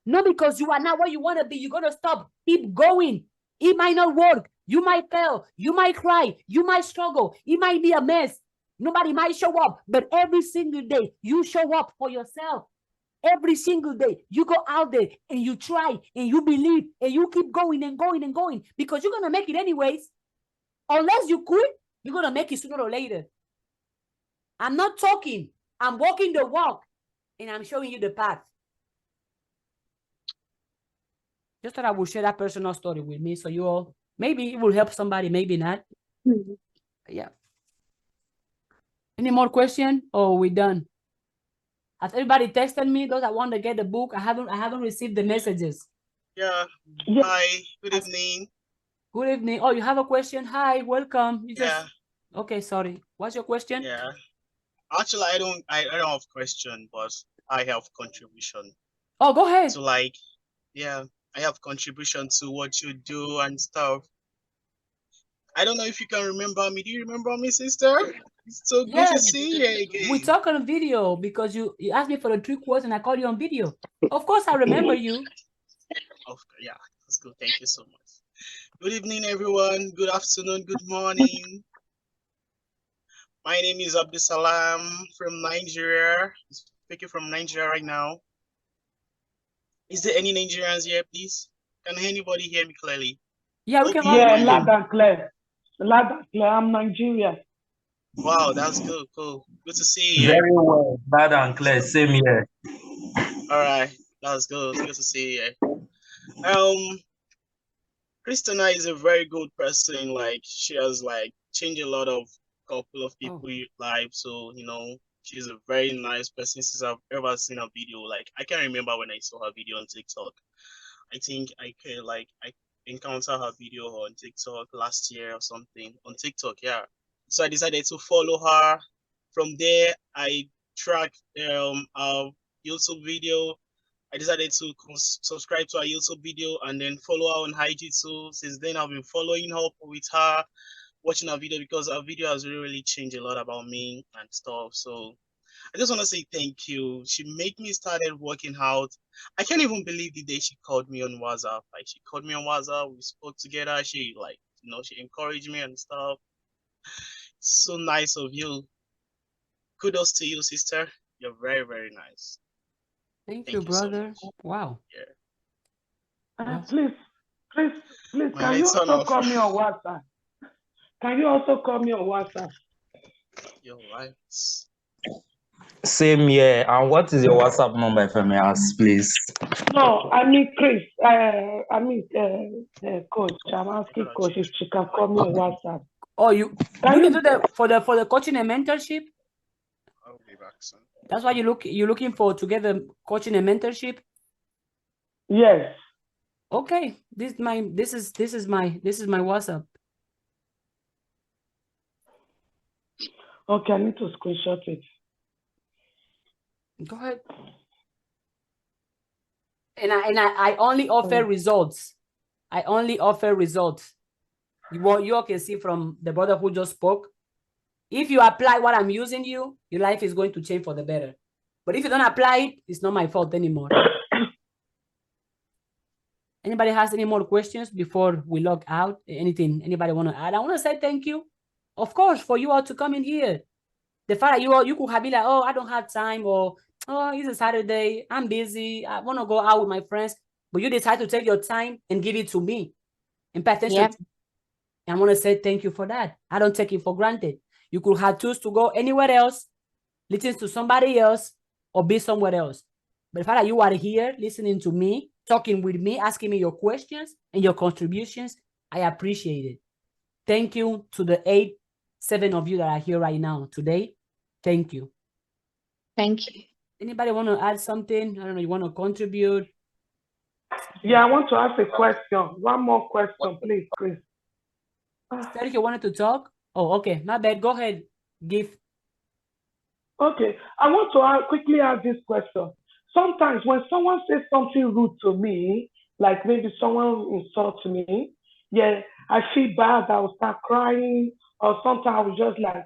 Speaker 1: Not because you are not where you want to be, you're going to stop. Keep going. It might not work. You might fail. You might cry. You might struggle. It might be a mess. Nobody might show up, but every single day you show up for yourself. Every single day you go out there and you try and you believe and you keep going and going and going, because you're going to make it anyways. Unless you quit, you're going to make it sooner or later. I'm not talking. I'm walking the walk and I'm showing you the path. Just thought I would share that personal story with me, so you all, maybe it will help somebody, maybe not. Yeah. Any more questions or we done? Has everybody texted me? Those that want to get the book, I haven't received the messages.
Speaker 6: Yeah. Hi. Good evening.
Speaker 1: Good evening. Oh, you have a question? Hi, welcome. You just
Speaker 6: Yeah.
Speaker 1: okay. Sorry. What's your question?
Speaker 6: Yeah. Actually, I don't have question, but I have contribution.
Speaker 1: Oh, go ahead.
Speaker 6: So like, yeah, I have contribution to what you do and stuff. I don't know if you can remember me. Do you remember me, sister? It's so good to see you again.
Speaker 1: We talk on video because you asked me for the 3 questions and I called you on video. Of course, I remember you.
Speaker 6: Yeah, that's good. Thank you so much. Good evening, everyone. Good afternoon. Good morning. My name is Abdusalam from Nigeria. Speaking from Nigeria right now. Is there any Nigerians here, please? Can anybody hear me clearly?
Speaker 1: Yeah, we can all
Speaker 3: Yeah,
Speaker 1: hear you.
Speaker 3: loud and clear. Loud and clear. I'm Nigerian.
Speaker 6: Wow, that's good. Cool. Good to see you.
Speaker 7: Very well. Loud and clear. Same here.
Speaker 6: All right. That's good. Good to see you. Christina is a very good person. Like, she has like changed a lot of couple of people's lives. So, you know, she's a very nice person since I've ever seen her video. Like, I can't remember when I saw her video on TikTok. I think I encountered her video on TikTok last year or something on TikTok. Yeah. So I decided to follow her. From there, I tracked our YouTube video. I decided to subscribe to her YouTube video and then follow her on IG too. Since then, I've been following up with her, watching her video, because her video has really changed a lot about me and stuff. So I just want to say thank you. She made me started working out. I can't even believe the day she called me on WhatsApp. Like, she called me on WhatsApp. We spoke together. She she encouraged me and stuff. So nice of you. Kudos to you, sister. You're very, very nice.
Speaker 1: Thank you, brother. So wow.
Speaker 3: Yeah. Please, can you also call me on WhatsApp? Can you also call me on WhatsApp?
Speaker 6: You're right.
Speaker 7: Same here. And what is your WhatsApp number, if I may ask, please?
Speaker 3: No, I mean Chris. Coach. I'm asking Coach if she can call me on WhatsApp.
Speaker 1: Oh, you looking to the for the coaching and mentorship?
Speaker 6: I'll be back soon.
Speaker 1: That's why you're looking for to get the coaching and mentorship?
Speaker 3: Yes. Okay.
Speaker 1: This is my WhatsApp.
Speaker 3: Okay, I need to screenshot it.
Speaker 1: Go ahead. And I only offer results. I only offer results. What you all can see from the brother who just spoke. If you apply what I'm using your life is going to change for the better. But if you don't apply it, it's not my fault anymore. Anybody has any more questions before we log out? Anything anybody want to add? I want to say thank you, of course, for you all to come in here. The fact that you could have been like, oh, I don't have time, or oh, it's a Saturday, I'm busy, I want to go out with my friends, but you decide to take your time and give it to me and pay attention.
Speaker 5: Yep.
Speaker 1: I want to say thank you for that. I don't take it for granted. You could have choose to go anywhere else, listen to somebody else, or be somewhere else. But the fact that you are here listening to me, talking with me, asking me your questions and your contributions, I appreciate it. Thank you to the 7 of you that are here right now today. Thank you.
Speaker 5: Thank you.
Speaker 1: Anybody want to add something? I don't know, you want to contribute?
Speaker 3: Yeah, I want to ask a question. One more question, please, Chris.
Speaker 1: Sergio wanted to talk? Oh, okay. My bad. Go ahead. Give.
Speaker 3: Okay. I want to quickly ask this question. Sometimes when someone says something rude to me, like maybe someone insults me, yeah, I feel bad. I will start crying, or sometimes I will just like,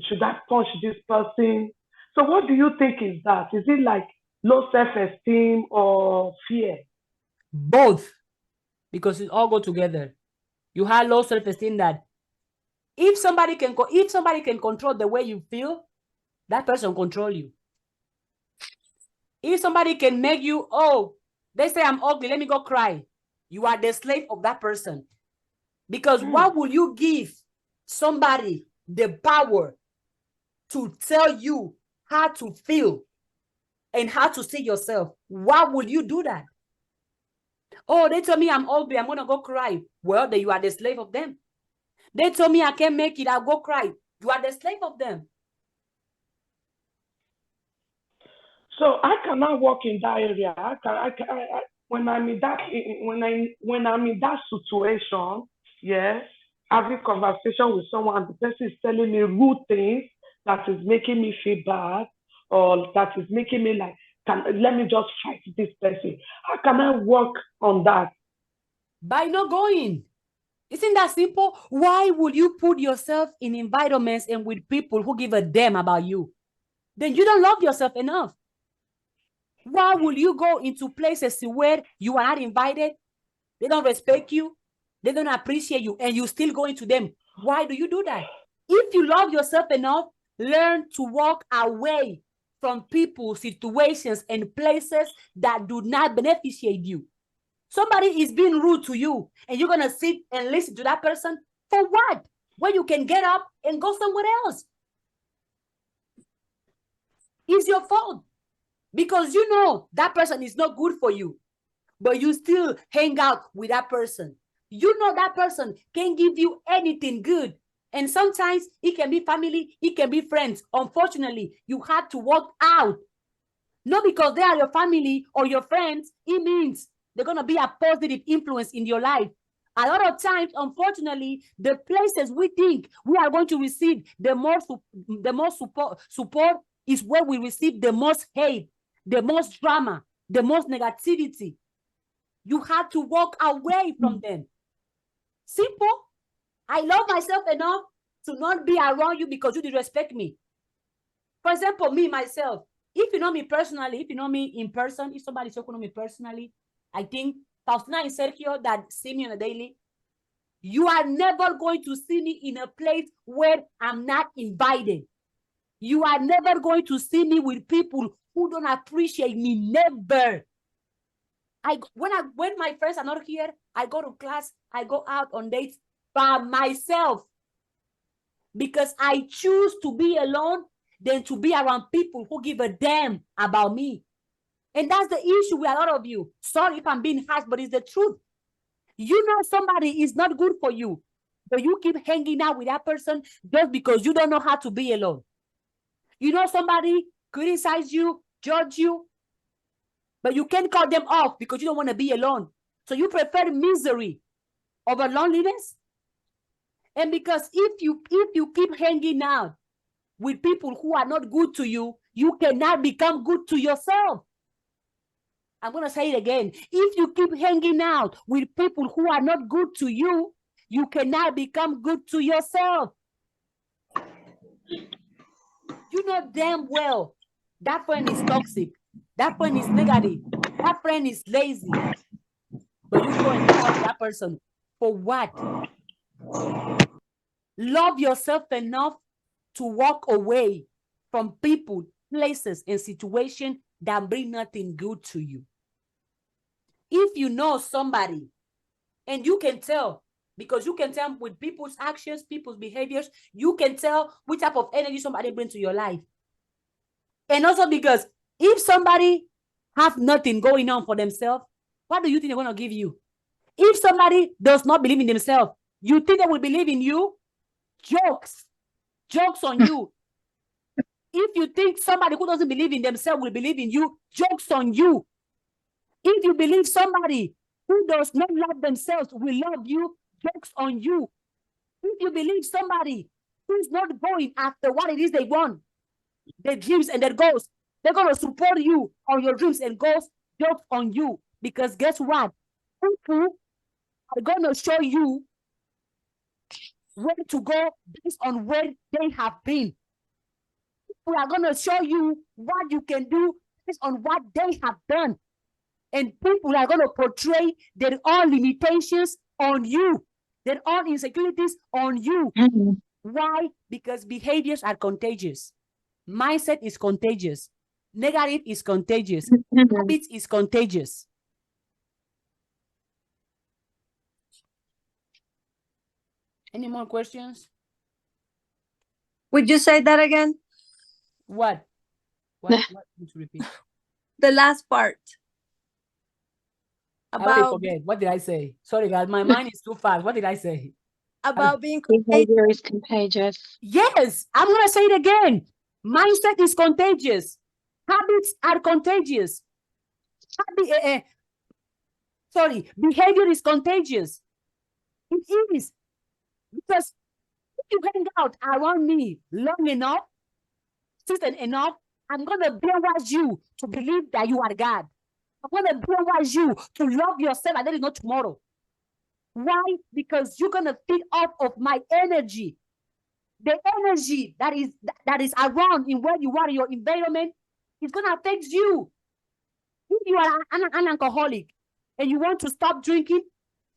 Speaker 3: should I punch this person? So what do you think is that? Is it like low self-esteem or fear?
Speaker 1: Both, because it all go together. You have low self-esteem that If somebody can control the way you feel, that person control you. If somebody can make you, oh, they say I'm ugly, let me go cry. You are the slave of that person. Because why will you give somebody the power to tell you how to feel and how to see yourself? Why would you do that? Oh, they told me I'm ugly, I'm going to go cry. Well, then you are the slave of them. They told me I can't make it, I'll go cry. You are the slave of them.
Speaker 3: So I cannot work in that area. When I'm in that situation, yeah, having conversation with someone, the person is telling me rude things that is making me feel bad, or that is making me like, let me just fight this person. How can I work on that?
Speaker 1: By not going. Isn't that simple? Why would you put yourself in environments and with people who give a damn about you? Then you don't love yourself enough. Why will you go into places where you are not invited? They don't respect you. They don't appreciate you, and you still go into them. Why do you do that? If you love yourself enough, learn to walk away from people, situations, and places that do not beneficiate you. Somebody is being rude to you, and you're going to sit and listen to that person for what? When you can get up and go somewhere else. It's your fault. Because you know that person is not good for you, but you still hang out with that person. You know that person can give you anything good. And sometimes it can be family, it can be friends. Unfortunately, you have to walk out. Not because they are your family or your friends, it means they're going to be a positive influence in your life. A lot of times, unfortunately, the places we think we are going to receive the most support is where we receive the most hate, the most drama, the most negativity. You have to walk away from them. Simple. I love myself enough to not be around you because you disrespect me. For example, me, myself, if you know me personally, if you know me in person, if somebody so know me personally, I think Faustina and Sergio that see me on a daily, you are never going to see me in a place where I'm not invited. You are never going to see me with people who don't appreciate me. Never. When my friends are not here, I go to class, I go out on dates by myself. Because I choose to be alone than to be around people who give a damn about me. And that's the issue with a lot of you. Sorry if I'm being harsh, but it's the truth. You know somebody is not good for you, but you keep hanging out with that person just because you don't know how to be alone. You know somebody criticize you, judge you, but you can't cut them off because you don't want to be alone. So you prefer misery over loneliness. And because if you keep hanging out with people who are not good to you, you cannot become good to yourself. I'm going to say it again. If you keep hanging out with people who are not good to you, you cannot become good to yourself. You know damn well that friend is toxic. That friend is negative. That friend is lazy. But you go and hang out with that person. For what? Love yourself enough to walk away from people, places, and situations that bring nothing good to you. If you know somebody, and you can tell, because you can tell with people's actions, people's behaviors, you can tell which type of energy somebody brings to your life. And also because if somebody have nothing going on for themselves, what do you think they're going to give you? If somebody does not believe in themselves, you think they will believe in you? Jokes on you. If you think somebody who doesn't believe in themselves will believe in you, jokes on you. If you believe somebody who does not love themselves will love you, jokes on you. If you believe somebody who's not going after what it is they want, their dreams and their goals, they're going to support you on your dreams and goals, jokes on you. Because guess what? People are going to show you where to go based on where they have been. People are going to show you what you can do based on what they have done. And people are going to portray their own limitations on you, their own insecurities on you. Why? Because behaviors are contagious. Mindset is contagious. Negative is contagious. Habits is contagious. Any more questions?
Speaker 8: Would you say that again?
Speaker 1: What? What need to repeat?
Speaker 8: The last part.
Speaker 1: I already
Speaker 8: About
Speaker 1: forget. What did I say? Sorry, guys. My mind is too fast. What did I say?
Speaker 8: about being
Speaker 5: Behavior is contagious.
Speaker 1: Yes, I'm going to say it again. Mindset is contagious. Habits are contagious. Behavior is contagious. It is. Because if you hang out around me long enough, consistent enough, I'm going to brainwash you to believe that you are God. I'm going to brainwash you to love yourself and there is no tomorrow. Why? Because you're going to feed off of my energy. The energy that is around in where you are in your environment is going to affect you. If you are an alcoholic and you want to stop drinking,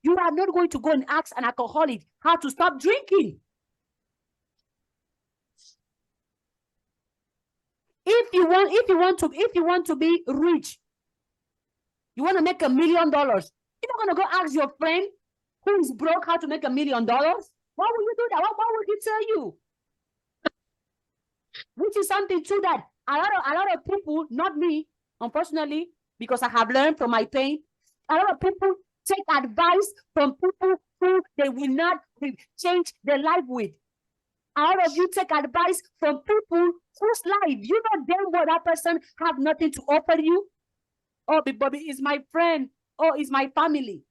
Speaker 1: you are not going to go and ask an alcoholic how to stop drinking. If you want to be rich, you want to make $1 million, you're not going to go ask your friend who is broke how to make $1 million. Why would you do that? Why would he tell you? Which is something too that a lot of people, not me, unfortunately, because I have learned from my pain, a lot of people take advice from people who they will not change their life with. A lot of you take advice from people whose life you know damn well that person have nothing to offer you. Oh, Bobby is my friend. Oh, is my family.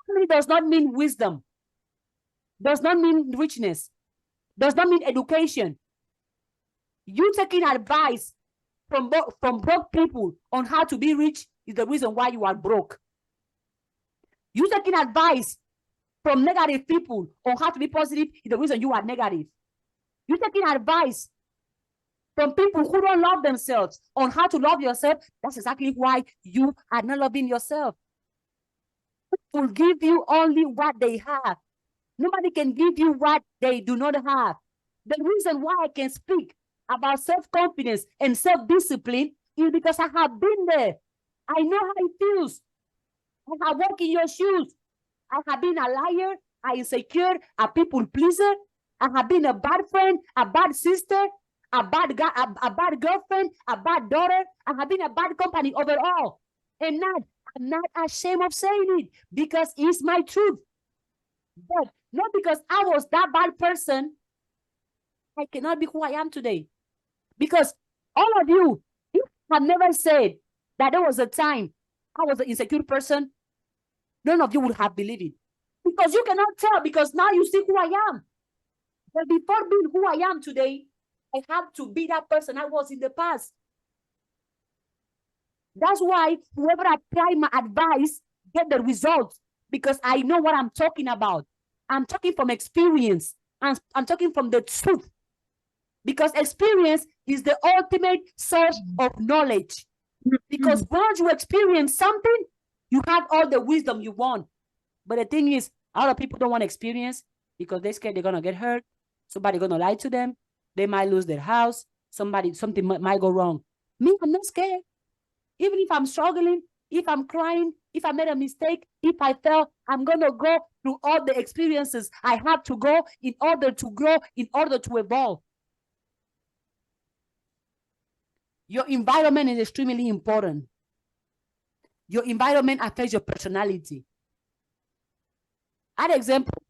Speaker 1: Family does not mean wisdom. Does not mean richness. Does not mean education. You taking advice from broke people on how to be rich is the reason why you are broke. You taking advice from negative people on how to be positive is the reason you are negative. You taking advice from people who don't love themselves on how to love yourself, that's exactly why you are not loving yourself. People will give you only what they have. Nobody can give you what they do not have. The reason why I can speak about self-confidence and self-discipline is because I have been there. I know how it feels. I have walked in your shoes. I have been a liar, a insecure, a people pleaser. I have been a bad friend, a bad sister, a bad guy, a bad girlfriend, a bad daughter. I have been a bad company overall. And now I'm not ashamed of saying it because it's my truth. But not because I was that bad person, I cannot be who I am today. Because all of you, if I have never said that there was a time I was an insecure person, none of you would have believed it. Because you cannot tell, because now you see who I am. But before being who I am today, I have to be that person I was in the past. That's why whoever apply my advice get the results, because I know what I'm talking about. I'm talking from experience. I'm talking from the truth. Because experience is the ultimate source of knowledge. Because once you experience something, you have all the wisdom you want. But the thing is, a lot of people don't want experience because they're scared they're going to get hurt. Somebody's going to lie to them. They might lose their house. Something might go wrong. Me, I'm not scared. Even if I'm struggling, if I'm crying, if I made a mistake, if I fell, I'm going to go through all the experiences I have to go in order to grow, in order to evolve. Your environment is extremely important. Your environment affects your personality. An example,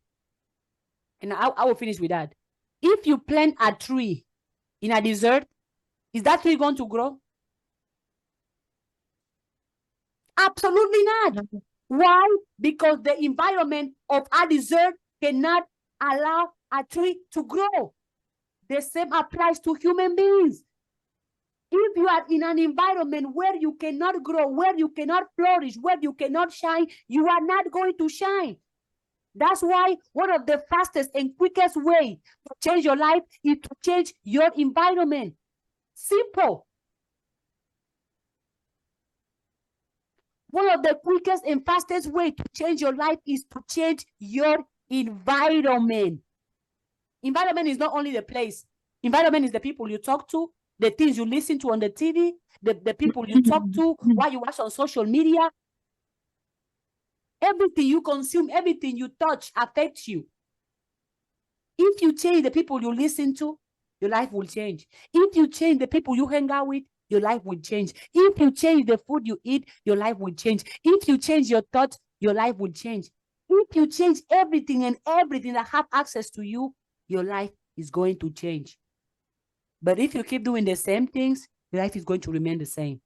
Speaker 1: and I will finish with that. If you plant a tree in a desert, is that tree going to grow? Absolutely not. Why? Because the environment of a desert cannot allow a tree to grow. The same applies to human beings. If you are in an environment where you cannot grow, where you cannot flourish, where you cannot shine, you are not going to shine. That's why one of the fastest and quickest way to change your life is to change your environment. Simple. One of the quickest and fastest way to change your life is to change your environment. Environment is not only the place. Environment is the people you talk to, the things you listen to on the TV, the people you talk to, what you watch on social media. Everything you consume, everything you touch affects you. If you change the people you listen to, your life will change. If you change the people you hang out with, your life will change. If you change the food you eat, your life will change. If you change your thoughts, your life will change. If you change everything and everything that have access to you, your life is going to change. But if you keep doing the same things, your life is going to remain the same.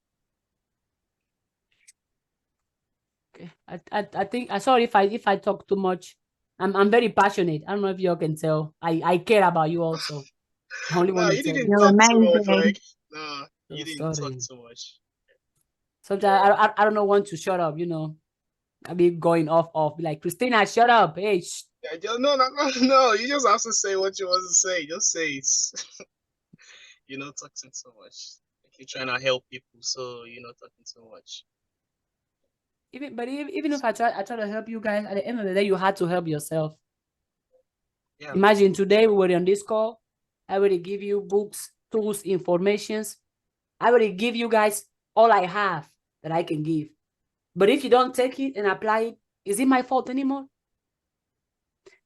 Speaker 1: Okay. I think I'm sorry if I talk too much. I'm very passionate. I don't know if you can tell. I care about you also. I only want to
Speaker 6: you
Speaker 1: tell
Speaker 6: didn't
Speaker 1: you.
Speaker 6: talk too much. Like, you
Speaker 1: So
Speaker 6: didn't
Speaker 1: sorry.
Speaker 6: talk too much.
Speaker 1: Sometimes I don't know when to shut up, I be going off, be like, Christina, shut up. Hey, shh.
Speaker 6: Yeah, no. You just have to say what you want to say. Just say it. You're not talking too much. Like, you're trying to help people, so you're not talking too much.
Speaker 1: Even if I try to help you guys, at the end of the day, you had to help yourself.
Speaker 6: Yeah.
Speaker 1: Imagine today we were on this call. I already give you books, tools, informations. I already give you guys all I have that I can give. But if you don't take it and apply it, is it my fault anymore?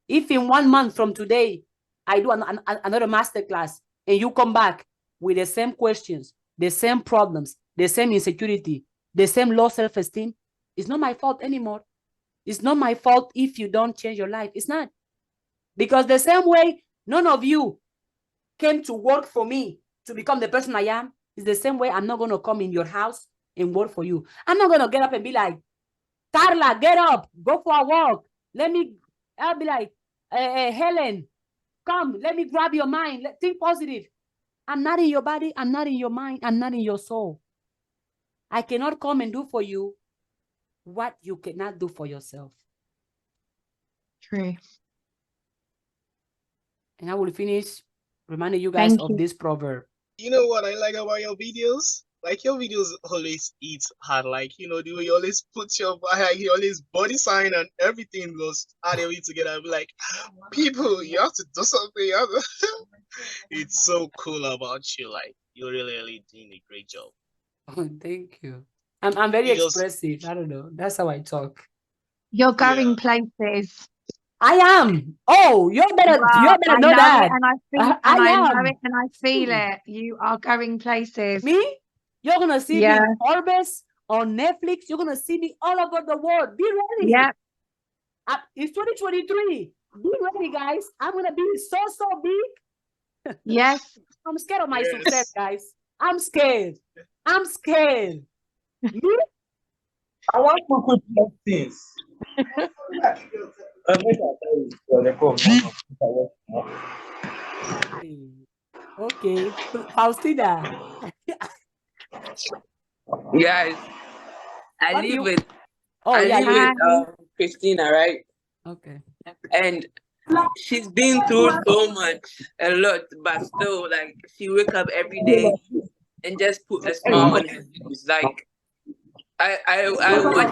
Speaker 1: If in 1 month from today, I do another masterclass and you come back with the same questions, the same problems, the same insecurity, the same low self-esteem, it's not my fault anymore. It's not my fault if you don't change your life. It's not. Because the same way none of you came to work for me to become the person I am, is the same way I'm not going to come in your house and work for you. I'm not going to get up and be like, Carla, get up, go for a walk. I'll be like, Helen, come, let me grab your mind. Think positive. I'm not in your body. I'm not in your mind. I'm not in your soul. I cannot come and do for you what you cannot do for yourself.
Speaker 5: True.
Speaker 1: And I will finish reminding you guys of this proverb.
Speaker 6: You know what I like about your videos? Like, your videos always eat hard. Like, the way you always put your you always body sign and everything goes add everything together. I'll be like, people, you have to do something. It's so cool about you. Like, you're really doing a great job.
Speaker 1: Oh, thank you. I'm very expressive. I don't know. That's how I talk.
Speaker 5: You're going places.
Speaker 1: I am. Oh, you better know that.
Speaker 5: And I feel it. You are going places.
Speaker 1: Me? You're gonna see me in Orbis, on Netflix. You're gonna see me all over the world. Be ready.
Speaker 5: Yeah.
Speaker 1: It's 2023. Be ready, guys. I'm gonna be so big.
Speaker 5: Yes.
Speaker 1: I'm scared of my success, guys. I'm scared. Me?
Speaker 7: I want to put more things.
Speaker 1: Okay, Faustina.
Speaker 2: Guys, I live with Christina, right?
Speaker 1: Okay.
Speaker 2: And she's been through so much, a lot, but still, like, she wake up every day and just put a smile on her face. Like, I watch.